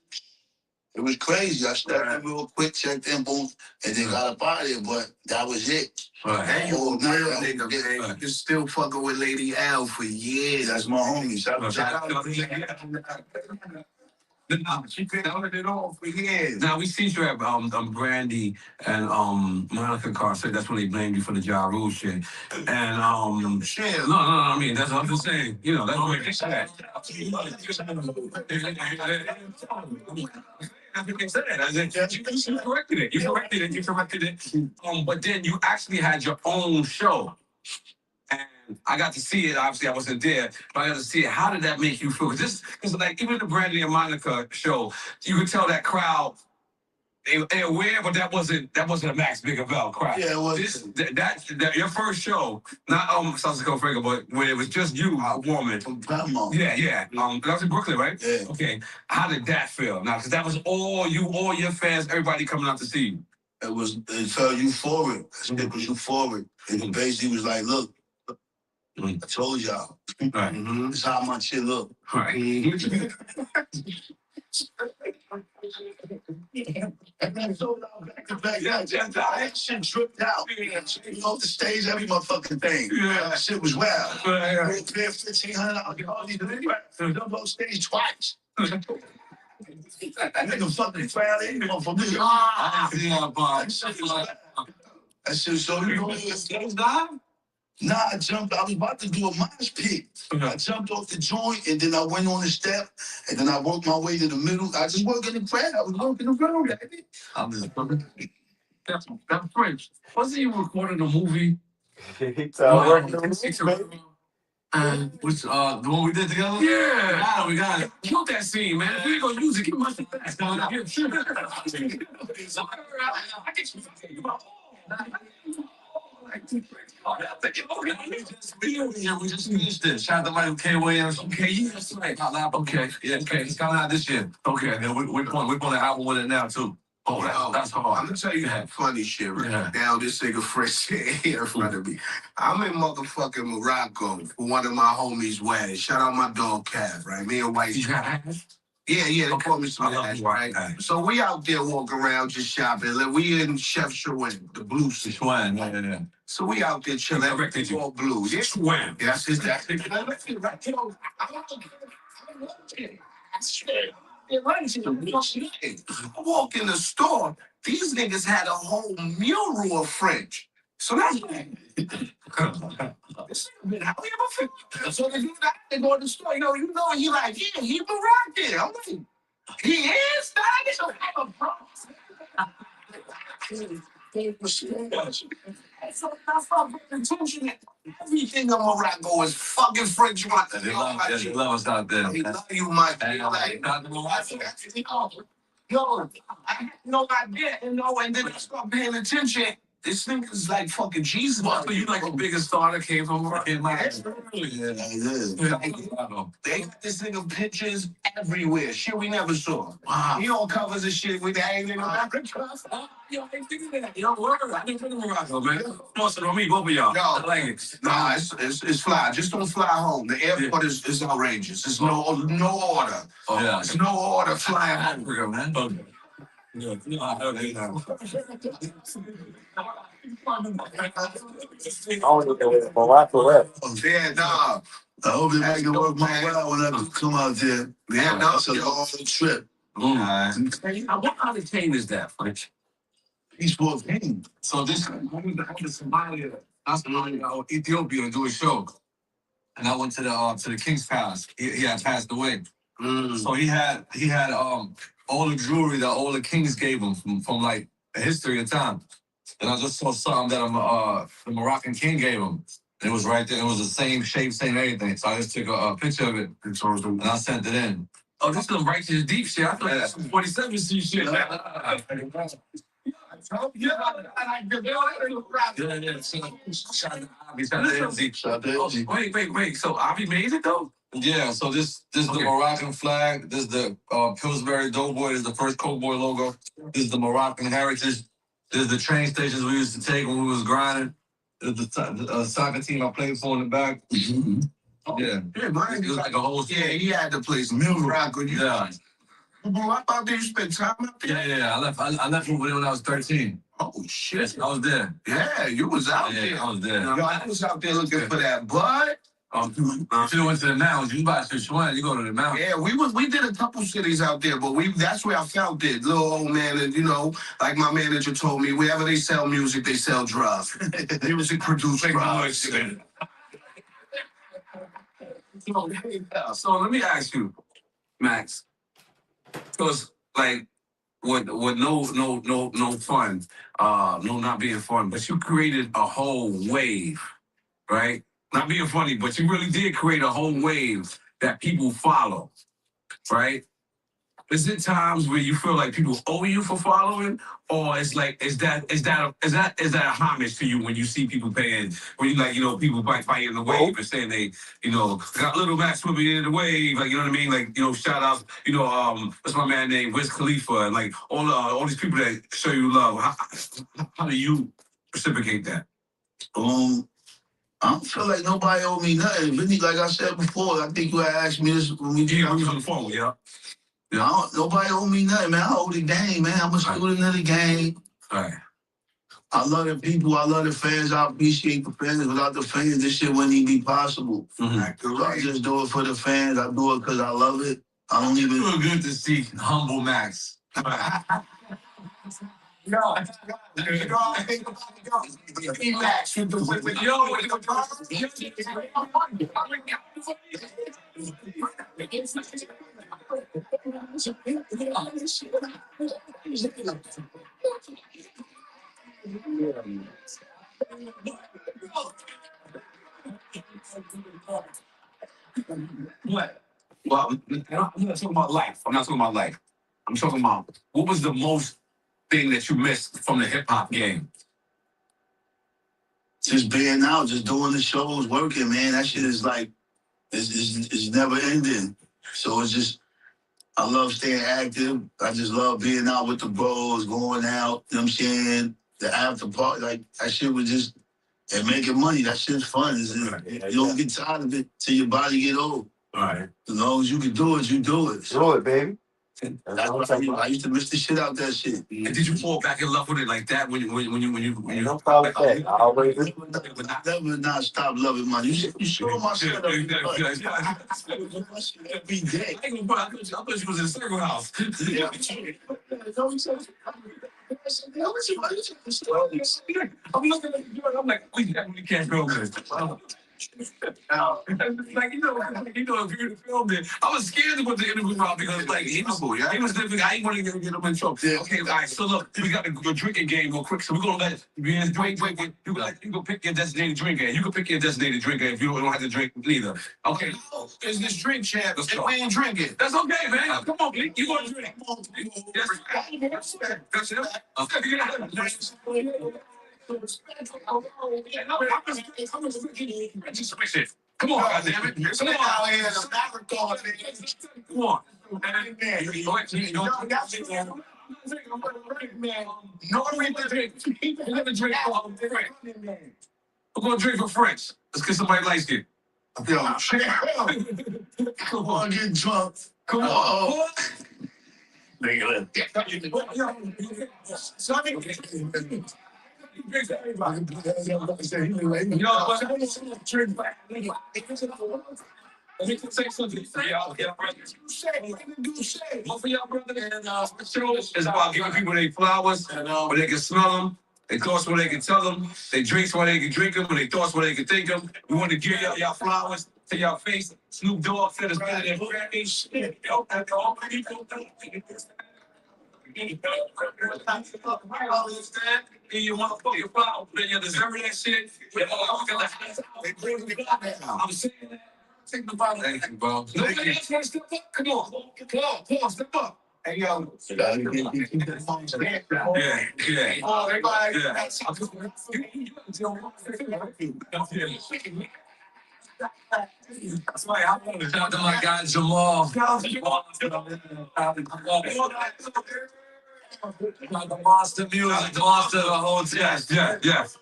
it was crazy. I stepped in real quick, checked in, boom, and then got up out of there. But that was it. And you a real nigga, man. You still fucking with Lady L for years. That's my homie. Shout out. She been on it all for years. Now we see you at Brandy and Monica Carter. That's when they blamed you for the Ja Rule shit. And Shit. no, I mean that's what I'm just saying. You know, that's what they said. That's what they said. I said, you corrected it. You corrected it. But then you actually had your own show. And I got to see it. Obviously, I wasn't there, but I got to see it. How did that make you feel? Because like even the Brandy and Monica show, you could tell that crowd They aware, but that wasn't a Max Bigger Bell crap. Yeah, it was. That your first show, not South Dakota Franco, but when it was just you, a woman. From Paramount. Yeah. That was in Brooklyn, right? Yeah. Okay. How did that feel? Now, because that was all your fans, everybody coming out to see you. It felt euphoric. It was euphoric. And it basically was like, look, I told y'all. Right. This is how my shit look. Right. And I sold out back to back. Yeah, that shit dripped out. You off the stage, every motherfucking thing. Yeah. That shit was wild. Right. I paid $1,500 all these jump on stage twice. Nigga fucking crowd anyone for me. I didn't see that part. That shit so you know. Nah, I jumped. I was about to do a mosh pit. I jumped off the joint and then I went on the step and then I worked my way to the middle. I just worked in the crowd. I was working around that. I'm just That's French. Wasn't you recording a movie? which the one we did together? Yeah. We got it. Kill that scene, man. If we ain't gonna use it, give my shit back. I get you. We just finished it. Shout out to Michael K. Williams. Okay, yeah, that's right. Okay, yeah, okay. It's coming out this year. Okay. And we're pulling an album with it now too. Oh, that's hard. I'm gonna tell you that funny shit right Yeah. now. This nigga Fresh here in front of me. I'm in motherfucking Morocco for one of my homies' weddings. Shout out my dog Cav, right? Me and White. Yeah. Yeah, they call me some I love ass, you, right? right. So we out there walking around just shopping. Like, we in Chef Schwinn, the blue shit. Schwan, yeah. So we out there chilling. He directed you. All blue. Yeah. Swim. That's his that's it. Right, you know, I walk in the store, these niggas had a whole mural of French. So that's this nigga been out here before. So they do that, they go to the store, you know, he like, yeah, he Moroccan. I'm like, he is? Nah, I don't have a problem. So that's why I'm paying attention. Everything in Morocco is fucking French. They love us out there. They love you, my Hey, like, yo, I had no idea, you know, and then I start paying attention. This nigga's like fucking Jesus. So you like the biggest star that came from in my They got this nigga pictures everywhere. Shit we never saw. Wow. He on covers of shit we ain't in America. Yo, I ain't thinking that. Yo, word. I didn't think of Morocco, man. Toss it on me, both of y'all. Yo. I like it. Nah, it's fly. Just don't fly home. The airport is outrageous. There's no order. Oh, yeah. There's no order flying home. Africa, man. Okay. Yeah, okay, now. Morocco left. Yeah, nah. I hope they make it work my well when I come out there. Yeah, no, That's a yo. long trip. What kind of chain is that, French? He's 14. So this, I went to Somalia, Ethiopia to do a show. And I went to the King's Palace. He had passed away. So he had all the jewelry that all the kings gave him from like the history of time. And I just saw something that the Moroccan king gave him. And it was right there. It was the same shape, same everything. So I just took a picture of it and I sent it in. Oh, this is some righteous deep shit. I thought that's some 47 C shit. Wait. So Avi made it though? Yeah, so this is the Moroccan flag. This is the Pillsbury Doughboy. This is the first Coke Boy logo. This is the Moroccan heritage. This is the train stations we used to take when we was grinding. This is the soccer team I played for in the back. Yeah, Mine it was like a whole. Yeah, he had the place. Morocco. Yeah. You grew up out there, you spent time out there? Yeah. I left over there when I was 13. Oh, shit. I was there. Yeah, you was out there. Yeah, I was there. Yo, I was out there looking for that bud. If you went to the mountains, you buy Sichuan, you go to the mountains. Yeah, we did a couple cities out there, but that's where I felt it. Little old man, and you know, like my manager told me, wherever they sell music, they sell drugs. Music produce drugs. So let me ask you, Max, because like with no fun, no not being fun, but you created a whole wave, right? Not being funny, but you really did create a whole wave that people follow, right? Is it times where you feel like people owe you for following, or it's like is that a homage to you when you see people paying when you like people fighting the wave and saying they got Little Max with me in the wave, like you know what I mean, like shout out what's my man named Wiz Khalifa and like all these people that show you love. How do you reciprocate that? I don't feel like nobody owe me nothing. Really, like I said before, I think you had asked me this when we was on the phone, yeah. Nobody owe me nothing, man. I owe the game, man. I'm a student of the game. All right. I love the people. I love the fans. I appreciate the fans. Without the fans, this shit wouldn't even be possible. Mm-hmm. I just do it for the fans. I do it because I love it. I don't even. Feel good to see humble Max. What? Well, I'm not talking about life. I'm not talking about life. I'm talking about what was the most thing that you missed from the hip hop game? Just being out, just doing the shows, working, man. That shit is like, it's never ending. So it's just, I love staying active. I just love being out with the bros, going out, you know what I'm saying? The after party, like, that shit was just, and making money, that shit's fun. You don't get tired of it till your body get old. All right. As long as you can do it, you do it. Do it, baby. That's what I used to miss the shit out that shit. And did you fall back in love with it like that when you No problem with that. I always never not stop loving money. You show my shit every day. I thought you was in a circle house. I'm looking at you and I'm like, we definitely can't film this. Like if you filmed it, I was scared to put the interview out because like he was different. I ain't want to get him in trouble. Yeah. Okay, all right. So look, we got a drinking game real quick. So we're gonna let you drink. You can pick your designated drinker. You can pick your designated drinker if you don't have to drink neither. Okay. It's this drink champ. Let's go. We ain't drinking. That's okay, man. Come on, Bleak. You gonna drink? Yes. That's it. Come on, goddammit. Come on. Come on. We're gonna drink for French. Let's get somebody light skinned. Yo, come on, get drunk. Come on. Nigga. Let me say something for y'all. Both of y'all brothers and show is about giving people their flowers where they can smell them, their thoughts where they can tell them, their drinks where they can drink them, and their thoughts where they can think them. We want to give y'all flowers to y'all face. Snoop Dogg said it's better than Grammys. You motherfucking flowers, man. You deserve that shit. I'm saying that. Take the bottle. Thank you, bro. Nobody else want to step up? Come on, step up. Hey, yo. Yeah. Oh, everybody. Yeah. That's why I want to Shout out to my guy Jamal. The monster music, the monster of the whole test. Yes.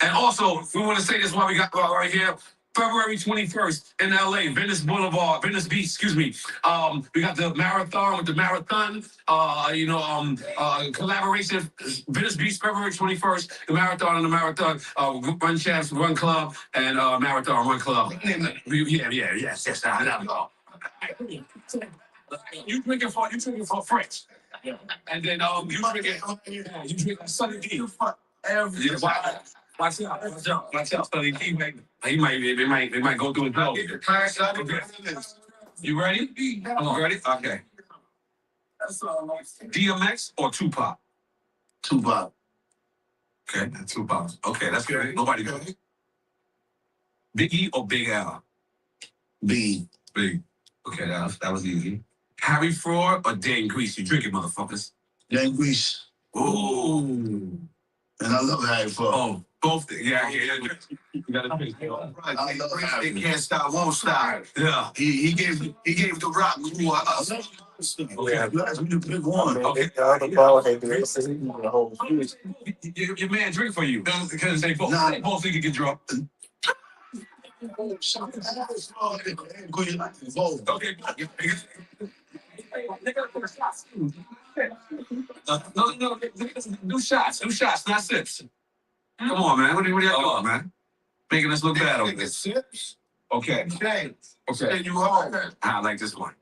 And also, we want to say this while we got right here. February 21st in LA, Venice Beach, excuse me. We got the marathon with the marathon, collaboration. Venice Beach, February 21st, the marathon and the marathon, Run Champs, Run Club, and Marathon Run Club. Yes, you drinking for French. And then you drinking Sunny D. Watch out, Sunny D. They might go through it. You ready? You ready? Okay. DMX or Tupac? Tupac. Okay, Tupac. Okay, that's good. Nobody good. Big E or Big L? B. Big. Okay, that was easy. Harry Fraud or Dan Grease? You drink it, motherfuckers. Dan Grease. Ooh. And I love Harry Fraud. Oh, both. Yeah. You gotta drink. I love Harry. They can't stop, won't stop. Yeah. He gave the rock crew us. Yeah. You asked me to pick one. Okay. The other ball had the whole street. Your man drink for you. Because they both think you get drunk. Okay. No. Do shots, not sips. Come on, man. What are you doing, man? Making us look bad over this. Sips. Okay. Send you home. I like this one.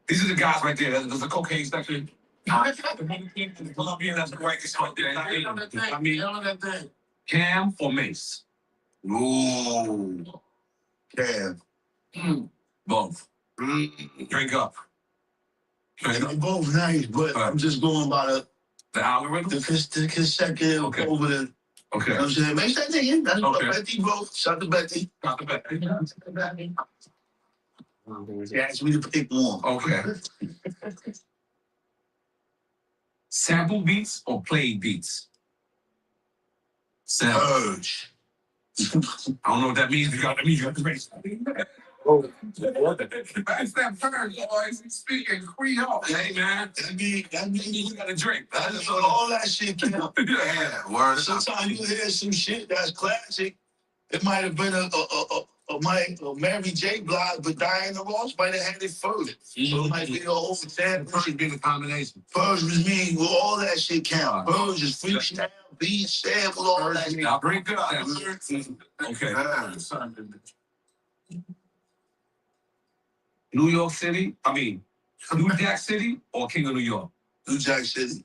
These are the guys right there. There's a cocaine section. Colombian, that's the right right there. I mean, Cam or Mace? Ooh. Cam. Both. Drink up. They're both nice, but I'm just going by The algorithm? the consecutive over the. Okay. You know what I'm saying? Make that thing in. That's what Okay. Betty, bro. Shout to Betty. Got the bet. She asked me to pick one. Okay. Sample beats or played beats? Sample. Urge. I don't know what that means. That means you got the race. Oh, That's that first, boys. Speaking Creole. Hey, man. That mean You got to drink. all that shit count. Yeah. Word. Sometimes you hear some shit that's classic. It might have been a Mary J. Blige, but Diana Ross might have had it first. So it might be a whole thing. Should be the combination. Purge was me. Well, all that shit count. Purge is freestyle, beat, sample, all that shit. I'll bring it up. Okay. New York City? New Jack City or King of New York? New Jack City.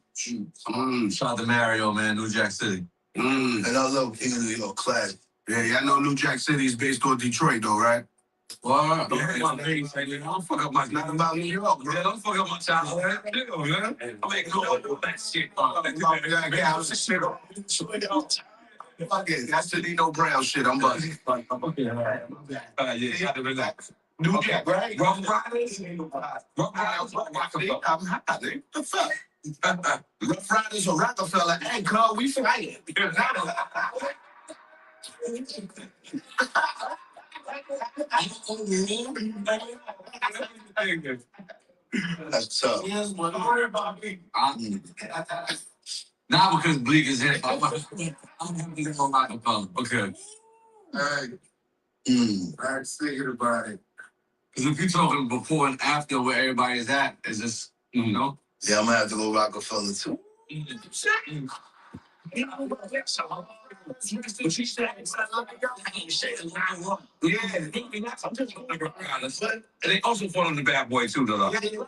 Shout out to Mario, man. New Jack City. And I love King of New York classic. Yeah, y'all know New Jack City is based on Detroit, though, right? What? Don't fuck up my. Not about New York, bro. Yeah, don't fuck up my childhood. Man. I make no that shit. Yeah, I was just shit on Detroit all the time. Fuck it, that's the Nino Brown shit. I'm buzzing. Yeah, you got to relax. New Jack, right? Rough Riders? Rough Riders or Rockefeller? I'm hot, nigga. The fuck? Rough Riders or Rockefeller? Hey, Carl, we flying. That's tough. Not because Bleak is here. I'm happy to go Rockefeller. Okay. I'm thinking about it. Because if you're talking before and after where everybody is at, it's just, you know? Yeah, I'm gonna have to go Rockefeller too. And they also fall on the bad boy too, though. They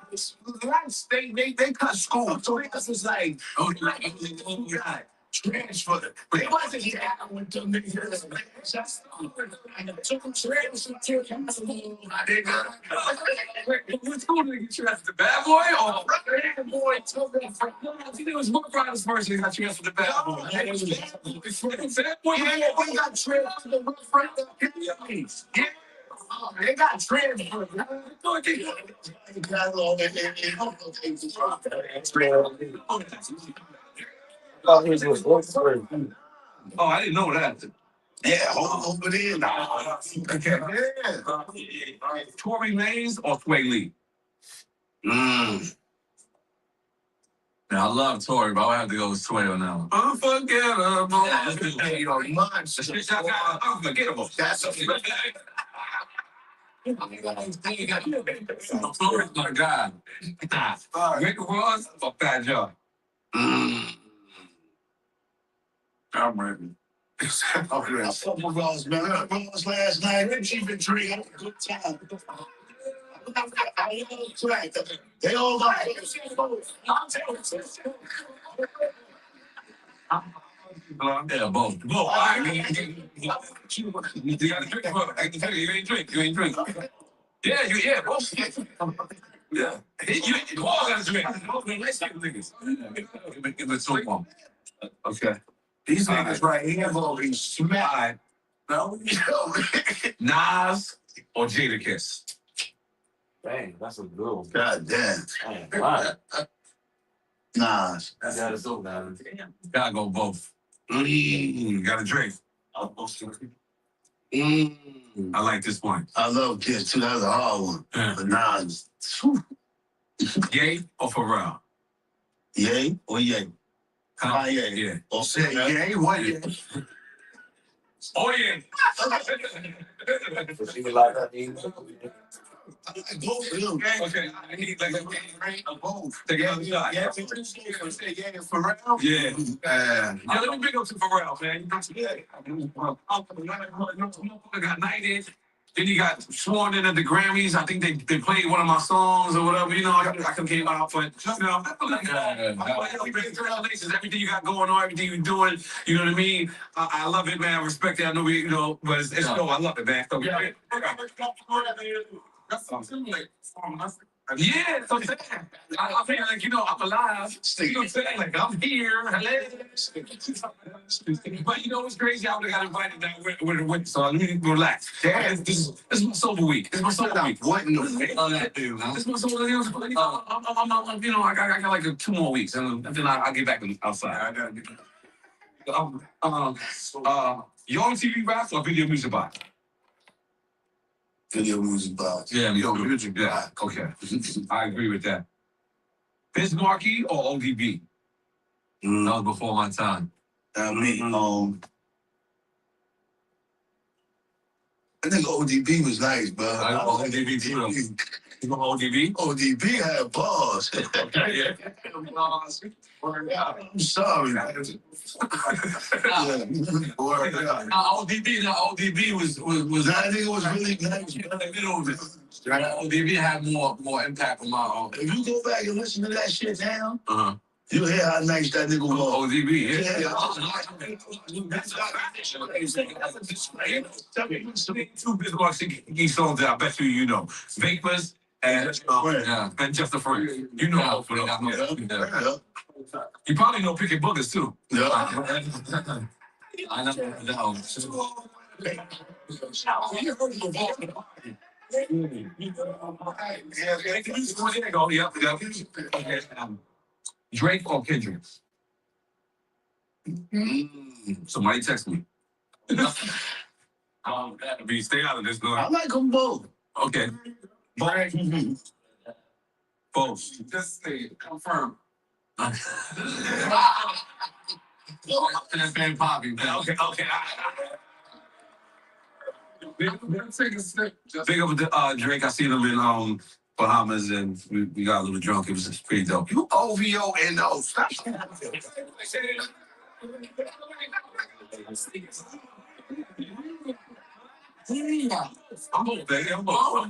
cut school. So it was like, oh God, transfer. But it wasn't here. I went to the What school did they get you as the bad boy or bad boy? I think it was Rough Riders first. They got you as the bad boy. Bad boy. Yeah, we got transferred to Rough Riders. Yeah. They got transferred. oh, his was Oxford. Oh, I didn't know that. Yeah, over there. Okay. Yeah. Tory Lanez or Sway Lee? Now, I love Tory, but I would have to go with Sway on that one. Unforgettable. Hey, yo, monster. Unforgettable. That's a fact. Tory's my God. Rick Ross or Fat Joe? I'm ready. I fucked with Ross, man. Ross last night. She been drinking. Had a good time. I love track. They all like Yeah, both. No, I mean, you gotta drink. I can tell you, you ain't drink. Yeah, both. Yeah. You all gotta drink. Let's take niggas. Give it to them. Okay. these niggas right here gonna be smacked. No, Nas or Jadakiss? Dang, that's a good one. God damn. Dang, right. Nas. You gotta go, man. Gotta go both. Got a Drake. I like this one. I love Kiss too. That was a hard one. Yeah. But Nas. Whew. Ye or Pharrell? Yay or yay? Kanye. Yeah. Or say yay? What yay? Oh yeah. She was like that. I like both of them. Okay. I need like a both. Take another shot. Yeah, say yay and Pharrell. Yeah. Yeah. Yeah, let me big up to Pharrell, man. I got knighted. Then he got sworn in at the Grammys. I think they played one of my songs or whatever. You know, I can came out, but you know, congratulations, everything you got going on, everything you're doing. You know what I mean? I love it, man. I respect it. I know we, you know, but it's no, I love it, man. So, yeah, yeah, so I'm saying. I feel like, you know, I'm alive. You know what I'm saying? Like, I'm here. But you know what's crazy? I would have got invited down with so let me relax. Yeah, this is my sober week. It's my sober week. What in the This is my sober week. I'm, you know, I got like 2 more weeks, and then I'll get back outside. I gotta get you on TV raps or video music box? Video music box. Yeah, Yo, music yeah. box. Okay, I agree with that. Bismarcky or ODB? That was before my time. I mean, I think ODB was nice, bro. I like ODB too. You know ODB? ODB had bars. Yeah. I'm sorry. Now, Word up. ODB was That nigga was really nice. ODB had more impact on my own. If you go back and listen to that shit now, Uh-huh. you'll hear how nice that nigga was. ODB, Two Bismarcky songs that I bet you know. Vapors and Just a Friend. You know both of those. Yeah. You probably know Picket Boogers too. Yeah. I know that. Drake or Kendrick? Somebody text me. Stay out of this, I no. like them both. Okay. Both. Just say confirm. That's been popping. Okay. Big up with Drake. I seen him in Bahamas, and we got a little drunk. It was pretty dope. You OVO-NO. Stop. I'm both, baby. I'm both.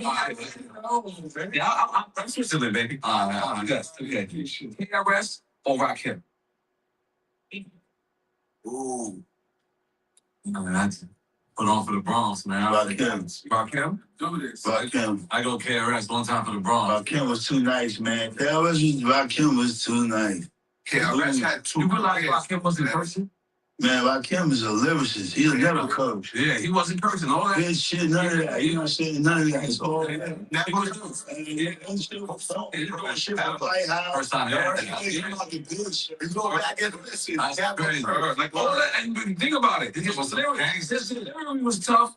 Yeah, I'm Switzerland, baby. Yes. Okay. KRS or Rakim? Ooh. That's put on for the Bronx, man. Rakim? Do this. Rakim. I go KRS one time for the Bronx. Rakim was too nice, man. Rakim was too nice. KRS had 2 You realize Rakim was in person? Man, Rakim is a lyricist. He'll never coach. Yeah, he was in person. All that. Good shit, none of that. You know what I'm saying? None of that. It's all First time. You go back and listen. That's crazy. Like all that, and think about it. His delivery was tough.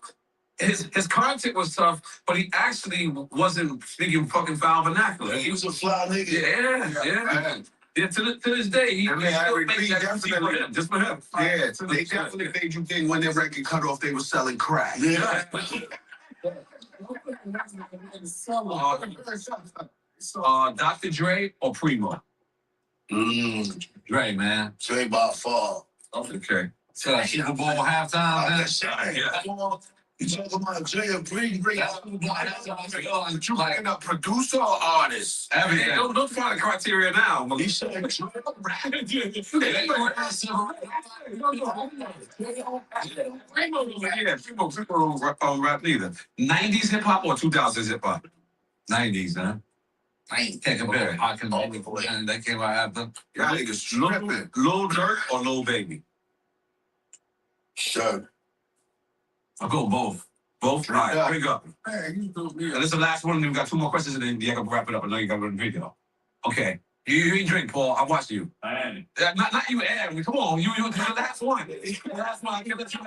His content was tough, but he actually wasn't speaking fucking foul vernacular. He was a fly nigga. Yeah. Yeah, to this day, he I mean, I still agree, makes that definitely. for him, just for him. Yeah, they definitely made you think when their record cut off, they were selling crack. Yeah. Dr. Dre or Primo? Dre, man. Straight by far. Okay. So Super Bowl halftime, man. Yeah. You talking about Dre and Pre? And a producer or artist? Everything. Don't find the criteria now. He said, Primo rap neither. 90s hip hop or 2000s hip hop? 90s, man. Can't compare it. I can only and that came out after. Y'all niggas tripping. Lil Durk or Lil Baby? sure. I'll go both. Both? All right, drink up. Man, you threw me And this is the last one, and then we got 2 more questions, and then you can wrap it up. I know you got to go to the video. Okay. You ain't drink, Paul. I watched you. Not you, Aaron. Come on, you the last one. The last one. I can't let you.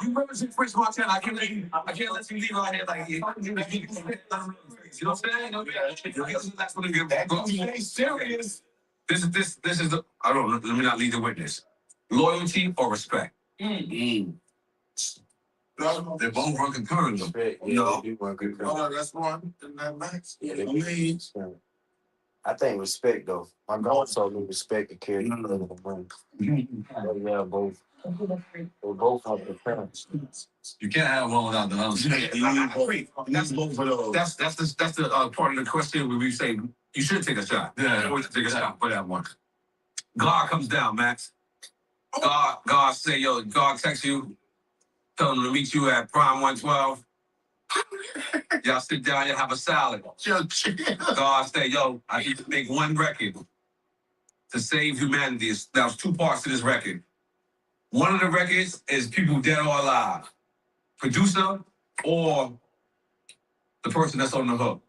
You represent French Montana. I can't let you leave out here like you know what I'm saying? This is the last one to get go. Serious. This is the. I don't know. Let me not lead the witness. Loyalty or respect? Mm. They both run concurrent though. Yeah, you want good. Oh, that's one. And that Max. Yeah, I mean, I think respect though. My dog told me respect and carry the other one. But yeah, both. They both have the parents. You can't have one without the other. That's both of those. That's the part of the question where we say you should take a shot. Yeah. Always take a shot for that one. God comes down, Max. God say, yo, God text you, tell him to meet you at Prime 112. Y'all sit down, y'all have a salad. God say, yo, I need to make one record to save humanity. Now, there's 2 parts to this record. One of the records is people dead or alive. Producer or the person that's on the hook.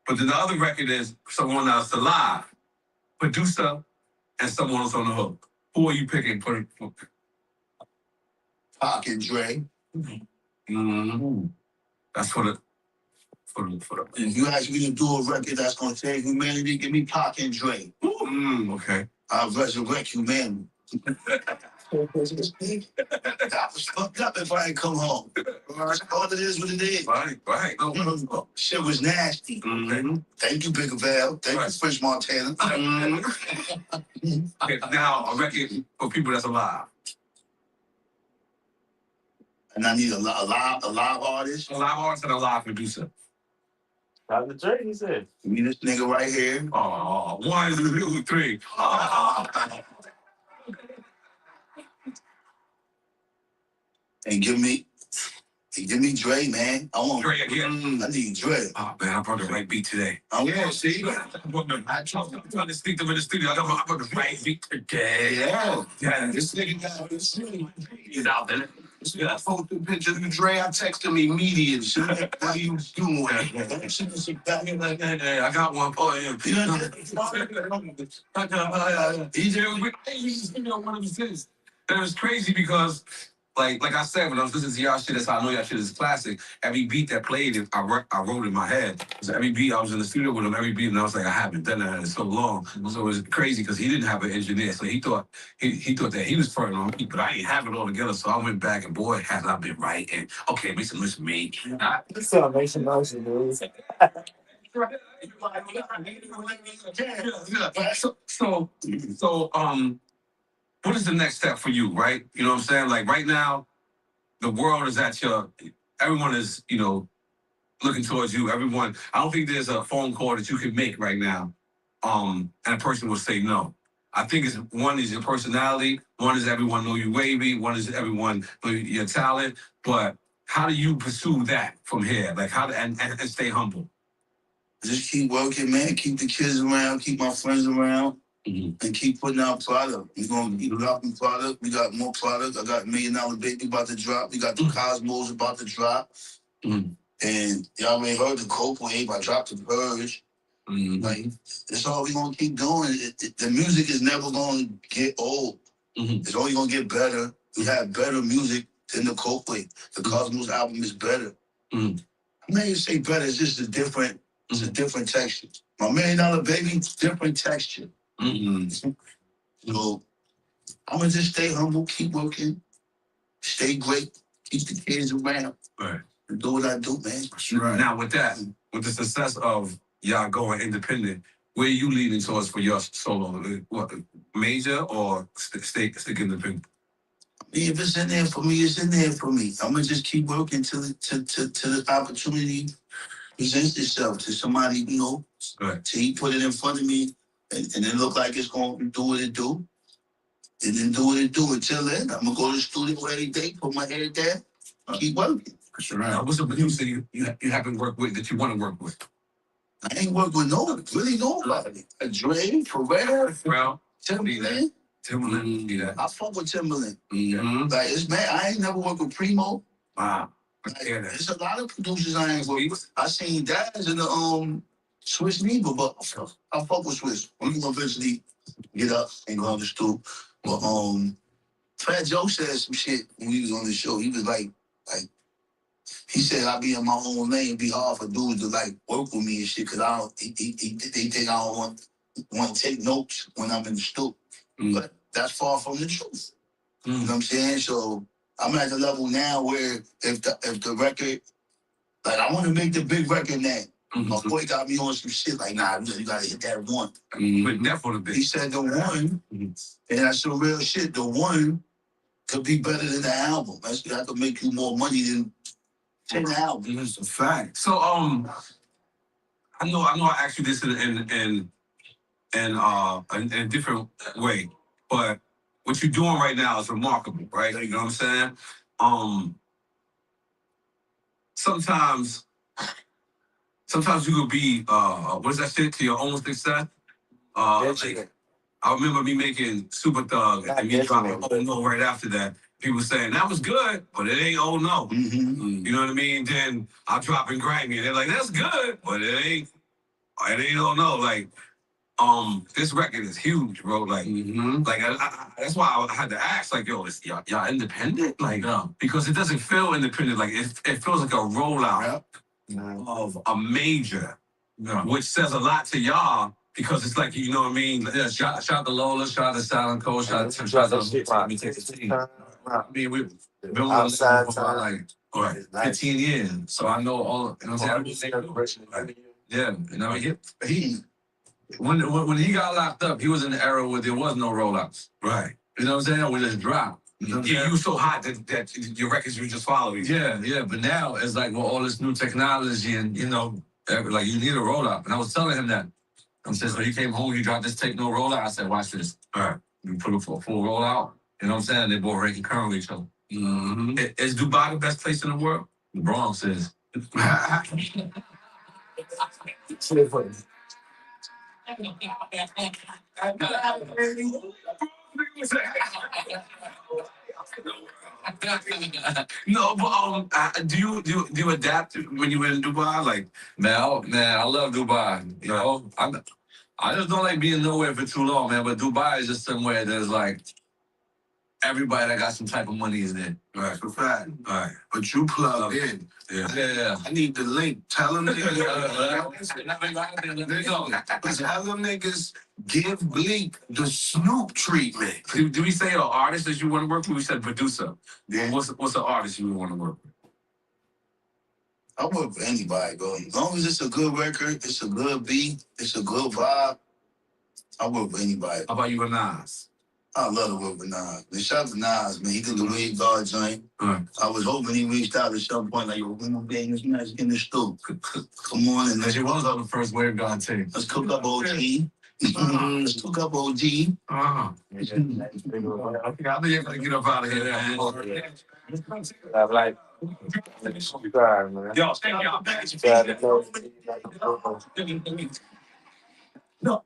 But then the other record is someone that's alive. Producer and someone else on the hook. Who are you picking for? Pac and Dre. Mm-hmm. That's for the. If you ask me to do a record that's gonna save humanity, give me Pac and Dre. Okay. I'll resurrect humanity. I was fucked up if I ain't come home. All it is what it is. Right. No. Shit was nasty. Mm-hmm. Thank you, Big Val. Thank you, French Montana. Okay, now a record for people that's alive. And I need a live artist. A live artist and a live producer. Dr. Dre, he said. Give me this nigga right here. Oh, 1, 2, 3. And give me Dre, man. I want Dre again. I need Dre. Oh man, I brought the right beat today. Yeah, see? I tried to speak them in the studio. I brought the right beat today. Yeah. This nigga got this. He's out there. I phoned the picture of Dre. I texted him immediately. What are you doing? I got one for him. He's one of his kids. And it was crazy because, like I said, when I was listening to y'all shit, that's how I know y'all shit is classic. Every beat that played, I wrote in my head. So every beat, I was in the studio with him, every beat, and I was like, I haven't done that in so long. So it was crazy because he didn't have an engineer. So he thought that he was fronting on me, but I didn't have it all together. So I went back and boy, has I been right. And okay, make some listen me. So make some motion, dude. So, what is the next step for you, right? You know what I'm saying? Like right now, the world is everyone is, looking towards you. Everyone, I don't think there's a phone call that you can make right now, and a person will say no. I think one is your personality, one is everyone know you wavy, one is everyone know your talent, but how do you pursue that from here? Like how to, and stay humble? Just keep working, man. Keep the kids around. Keep my friends around. Mm-hmm. And keep putting out product. We're going to keep dropping product. We got more product. I got $1 Million Baby about to drop. We got the Cosmos about to drop. Mm-hmm. And y'all may heard the Cope Wave. I dropped the Purge. Mm-hmm. Like, that's all we're going to keep doing. The music is never going to get old. Mm-hmm. It's only going to get better. We have better music than the Cope Wave. The Cosmos album is better. Mm-hmm. I mean, you say better. It's just a different texture. My $1 Million Baby, different texture. Mm-hmm. So I'm gonna just stay humble, keep working, stay great, keep the kids around, Right. and do what I do, man. Right. Now with the success of y'all going independent, where are you leaning towards for your solo? What, major or stick independent? I mean, if it's in there for me, it's in there for me. I'm gonna just keep working till the opportunity presents itself to somebody, Right. till he put it in front of me. And it look like it's going to do what it do. And then do what it do. Until then, I'm going to go to the studio every day, put my head there, keep working. Sure. Now, what's a producer you haven't worked with that you want to work with? I ain't worked with nobody. A Dre, Pharrell, Timberland. Timberland, do that. I fuck with Timberland. Mm-hmm. Like, I ain't never worked with Primo. Wow. There's a lot of producers I ain't with. I seen Daz in the SuavenyV, but I fuck with Swiss. We can eventually get up and go on the stool. But Fat Joe said some shit when we was on the show. He was like he said I be in my own lane. It'd be hard for dudes to like work with me and shit because I don't. They think I don't want to take notes when I'm in the stool. But that's far from the truth. You know what I'm saying? So I'm at the level now where if the record, like I want to make the big record now. My boy got me on some shit like, nah, you gotta hit that one. But definitely. He said the one, and that's some real shit. The one could be better than the album. That could make you more money than 10 albums. That's a fact. So I know I asked you this in a different way, but what you're doing right now is remarkable, right? You know what I'm saying? Sometimes you could be what is that shit to your own success? Like, I remember me making Super Thug and me dropping Oh No right after that. People saying that was good, but it ain't Oh No. You know what I mean? Then I drop in Grimy and they're like, that's good, but it ain't Oh No. Like, this record is huge, bro. Like, like that's why I had to ask, like, yo, is y'all independent? Like, because it doesn't feel independent. Like, it feels like a rollout of a major, which says a lot to y'all because it's like, you know what I mean? Yeah, shout to Lola, shout to Silent Cold, shout to Let Me Take the Team. I mean, we've been with them for like 15 years, so I know all. You know what I'm saying? Yeah, you know, he when he got locked up, he was in the era where there was no rollouts. Right. You know what I'm saying? We just dropped. You were so hot that your records were just following. Yeah. But now it's like with all this new technology and like you need a rollout. And I was telling him that. I'm saying, so he came home, he dropped this tape, no rollout. I said, watch this. All right. We put it for a full rollout. You know what I'm saying? They both ranking currently each other. Is Dubai the best place in the world? The Bronx is. No, but do you adapt when you in Dubai? Like, Man, I love Dubai. You know, I just don't like being nowhere for too long, man. But Dubai is just somewhere that's like everybody that got some type of money is there. right, For fact. all right, But you plugged in. Yeah. I need the link. Tell them niggas. Tell them niggas give Bleak the Snoop treatment. Do we say an artist that you want to work with? We said producer. Yeah. What's an artist you would want to work with? I work with anybody, bro. As long as it's a good record, it's a good beat, it's a good vibe, I work with anybody. How about you and Nas? I love to work with Nas. And shout out to Nas, man. He did the Wave Guard joint. I was hoping he reached out at some point, like, yo, when my bang is nice, get in the stool. Come on, and let's She was on the first Wave Guard tape. Let's cook up OG. Let's cook up OG. I think I'll be able to get up out of here, man. Like, subscribe, man. Yo, thank y'all. Subscribe. No.